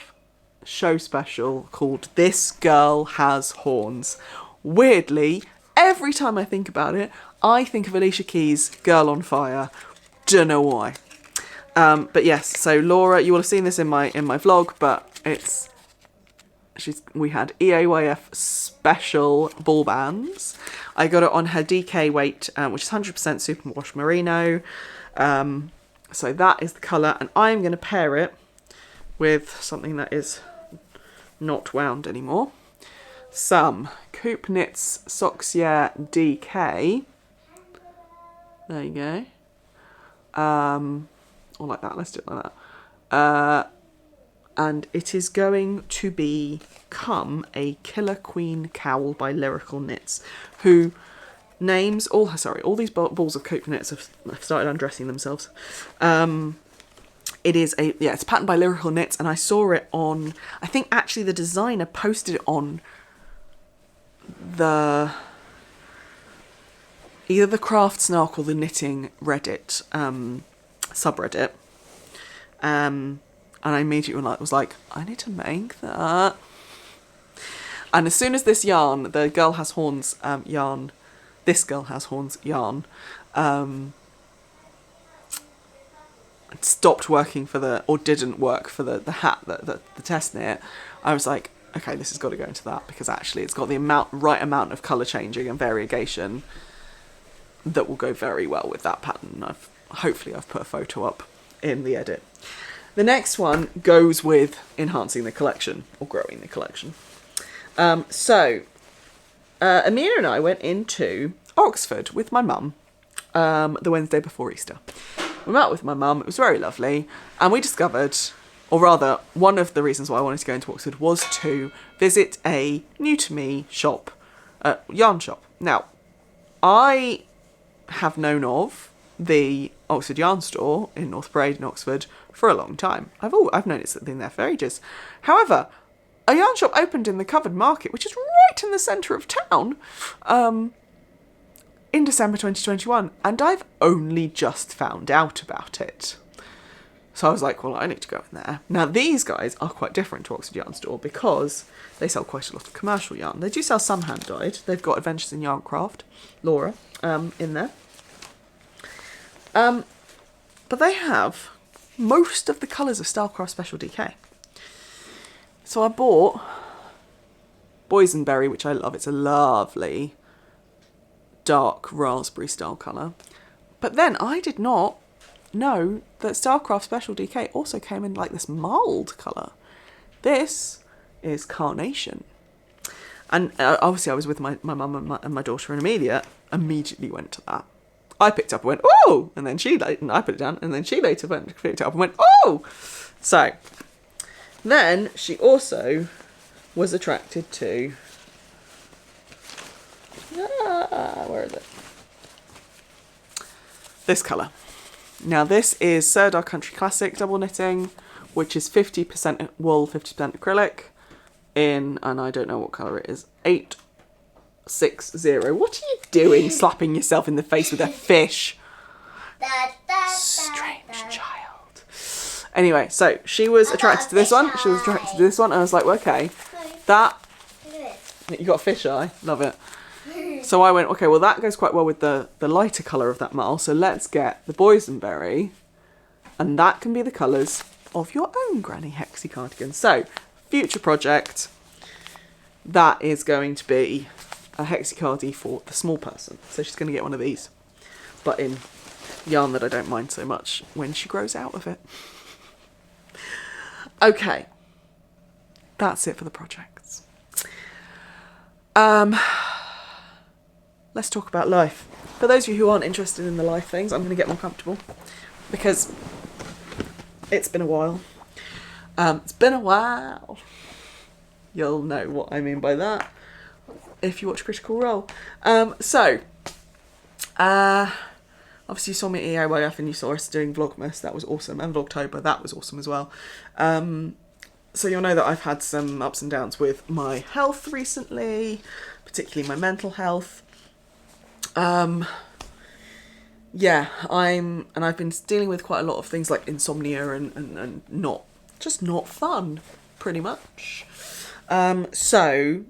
show special called This Girl Has Horns. Weirdly, every time I think about it, I think of Alicia Keys' Girl on Fire. Don't know why. But yes, so Laura, you will have seen this in my vlog, but we had EAYF special ball bands. I got it on her DK weight, which is 100% superwash merino. So that is the colour, and I'm going to pair it with something that is not wound anymore. Some Coop Knits Soxier DK. There you go. Or like that, let's do it like that. And it is going to become a Killer Queen cowl by Lyrical Knits, who names all these balls of Coop Knits have started undressing themselves. It's patterned by Lyrical Knits, and I saw it on, I think actually the designer posted it on either the Craft Snark or the Knitting Reddit subreddit. And I immediately was like, I need to make that. And as soon as this yarn, the Girl Has Horns yarn, this Girl Has Horns yarn, stopped working didn't work for the hat, the test knit, I was like, okay, this has got to go into that, because actually it's got the right amount of colour changing and variegation that will go very well with that pattern. Hopefully I've put a photo up in the edit. The next one goes with enhancing the collection or growing the collection. So Amelia and I went into Oxford with my mum the Wednesday before Easter. We met with my mum, it was very lovely, and we discovered, or rather, one of the reasons why I wanted to go into Oxford was to visit a new-to-me shop, yarn shop. Now, I have known of the Oxford Yarn Store in North Parade in Oxford for a long time. I've known it's been there for ages. However, a yarn shop opened in the Covered Market, which is right in the centre of town, in December 2021, and I've only just found out about it. So I was like, well, I need to go in there. Now, these guys are quite different to Oxford Yarn Store because they sell quite a lot of commercial yarn. They do sell some hand-dyed. They've got Adventures in Yarncraft, Laura, in there. But they have most of the colours of Stylecraft Special DK. So I bought Boysenberry, which I love. It's a lovely dark raspberry style colour. But then I did not know that Stylecraft Special DK also came in like this mild colour. This is Carnation. And obviously I was with my mum and my daughter, and Amelia immediately went to that. I picked up and went, oh, and then and I put it down, and then she later picked it up and went, oh. So then she also was attracted to, where is it? This colour. Now this is Serdar Country Classic double knitting, which is 50% wool, 50% acrylic in, and I don't know what colour it is, 860. What are you doing slapping yourself in the face with a fish? Strange child. Anyway, so she was attracted to this one. She was attracted to this one, and I was like, well, okay, that, you got a fish eye, love it. So I went, okay, well that goes quite well with the lighter colour of that marl, so let's get the boysenberry, and that can be the colours of your own Granny Hexi cardigan. So, future project, that is going to be a Hexi cardi for the small person. So she's going to get one of these, but in yarn that I don't mind so much when she grows out of it. Okay, that's it for the projects. Let's talk about life. For those of you who aren't interested in the life things, I'm going to get more comfortable because it's been a while. It's been a while. You'll know what I mean by that if you watch Critical Role. Obviously you saw me at EIYF and you saw us doing Vlogmas. That was awesome. And Vlogtober, that was awesome as well. So you'll know that I've had some ups and downs with my health recently, particularly my mental health. Yeah, I've been dealing with quite a lot of things like insomnia and not fun, pretty much. So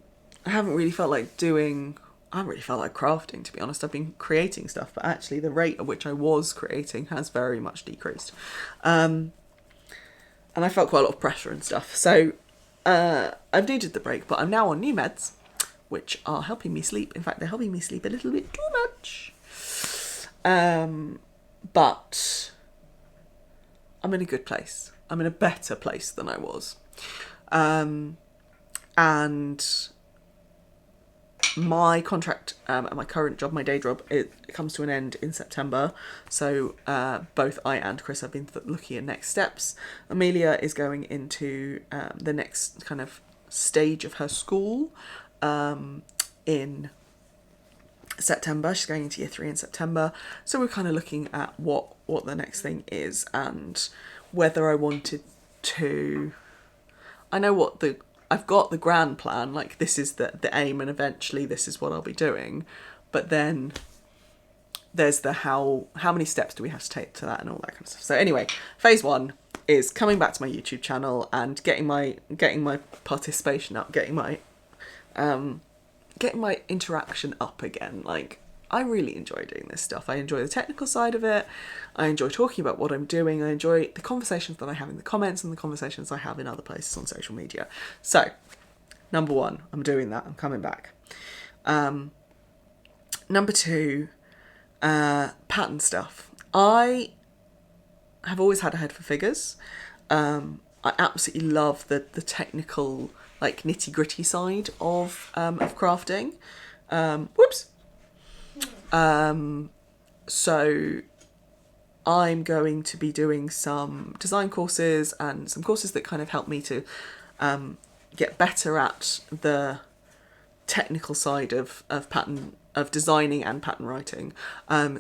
I haven't really felt like crafting, to be honest. I've been creating stuff, but actually the rate at which I was creating has very much decreased. And I felt quite a lot of pressure and stuff. So I've needed the break, but I'm now on new meds, which are helping me sleep. In fact, they're helping me sleep a little bit too much. But I'm in a good place. I'm in a better place than I was. And my contract at my current job, my day job, it comes to an end in September. So both I and Chris have been looking at next steps. Amelia is going into the next kind of stage of her school in September. She's going into year 3 in September. So we're kind of looking at what the next thing is and whether I wanted to... I know I've got the grand plan, like this is the aim and eventually this is what I'll be doing. But then there's the how many steps do we have to take to that and all that kind of stuff. So anyway, phase 1 is coming back to my YouTube channel and getting my participation up, getting my interaction up again. Like, I really enjoy doing this stuff. I enjoy the technical side of it. I enjoy talking about what I'm doing. I enjoy the conversations that I have in the comments and the conversations I have in other places on social media. So, number 1, I'm doing that. I'm coming back. Number 2, pattern stuff. I have always had a head for figures. I absolutely love the technical, like, nitty-gritty side of crafting. So I'm going to be doing some design courses and some courses that kind of help me to get better at the technical side of designing and pattern writing,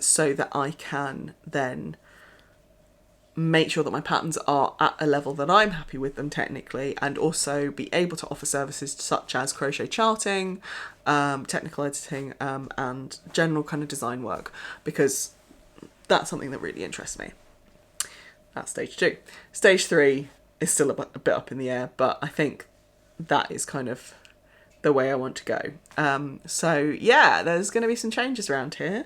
so that I can then make sure that my patterns are at a level that I'm happy with them technically, and also be able to offer services such as crochet charting, technical editing, and general kind of design work, because that's something that really interests me. That's stage 2. Stage 3 is still a bit up in the air, but I think that is kind of the way I want to go. So yeah, there's going to be some changes around here.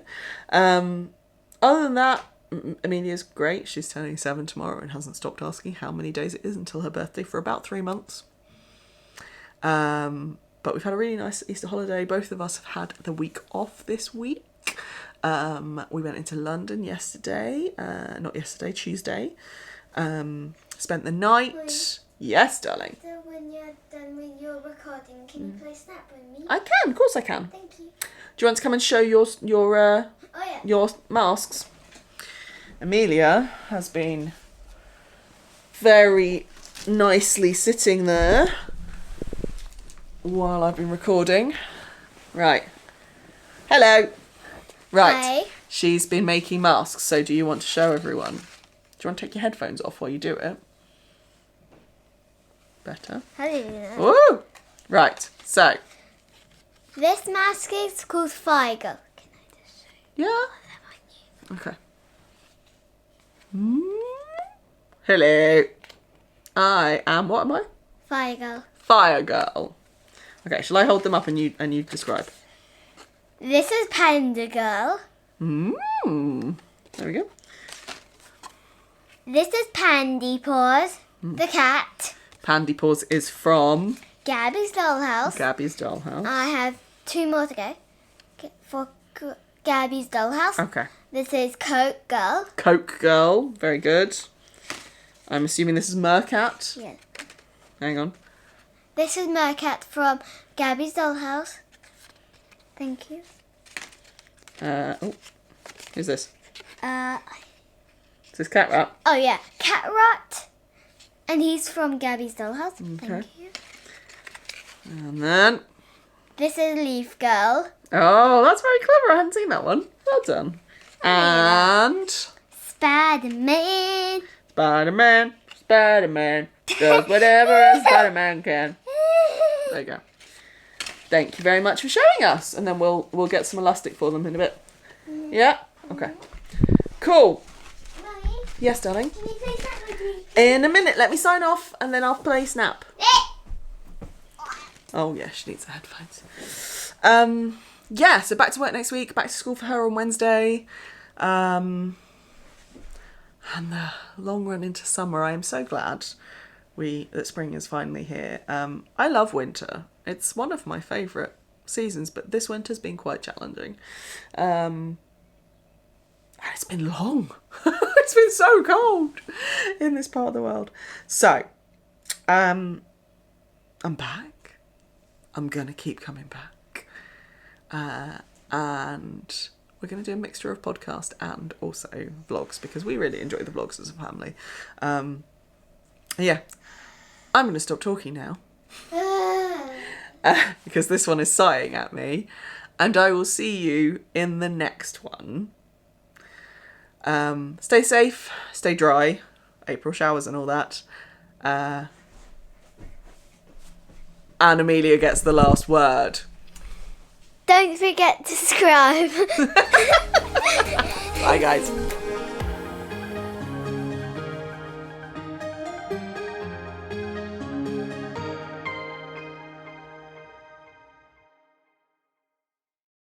Other than that, Amelia's great. She's turning 7 tomorrow and hasn't stopped asking how many days it is until her birthday for about 3 months. But we've had a really nice Easter holiday. Both of us have had the week off this week. We went into London yesterday. Tuesday. Spent the night. Wait. Yes, darling. So when you're done with your recording, can you play Snap with me? I can, of course I can. Thank you. Do you want to come and show your Oh yeah. your masks. Amelia has been very nicely sitting there while I've been recording. Right. Hello. Right. Hi. She's been making masks, so do you want to show everyone? Do you want to take your headphones off while you do it? Better. How do you do that? Woo! Right, so. This mask is called Fibre. Can I just show you? Yeah? Okay. Hello. I am, what am I? Fibre. Fire girl. Okay, shall I hold them up and you describe? This is Panda Girl. There we go. This is Pandy Paws, the cat. Pandy Paws is from Gabby's Dollhouse. Gabby's Dollhouse. I have 2 more to go. For Gabby's Dollhouse. Okay. This is Coke Girl. Coke Girl, very good. I'm assuming this is Mercat. Yeah. Hang on. This is Mercat from Gabby's Dollhouse. Thank you. Who's this? Oh Is this Cat Rat? yeah, Cat Rat. And he's from Gabby's Dollhouse. Thank you. And then... This is Leaf Girl. Oh, that's very clever. I hadn't seen that one. Well done. And... Spider-Man. Spider-Man. Spider-Man. Does whatever a Spider-Man can. There you go. Thank you very much for showing us. And then we'll get some elastic for them in a bit. Yeah? Okay. Cool. Mummy, Yes, darling. can you play that with me? In a minute. Let me sign off and then I'll play Snap. Oh, yeah, she needs the headphones. Yeah, so back to work next week. Back to school for her on Wednesday. And the long run into summer. I am so glad that spring is finally here. I love winter. It's one of my favourite seasons, but this winter's been quite challenging. And it's been long. It's been so cold in this part of the world. So, I'm back. I'm going to keep coming back. And we're going to do a mixture of podcast and also vlogs because we really enjoy the vlogs as a family. Yeah, I'm going to stop talking now because this one is sighing at me, and I will see you in the next one. Stay safe, stay dry, April showers and all that. And Amelia gets the last word. Don't forget to subscribe. Bye, guys.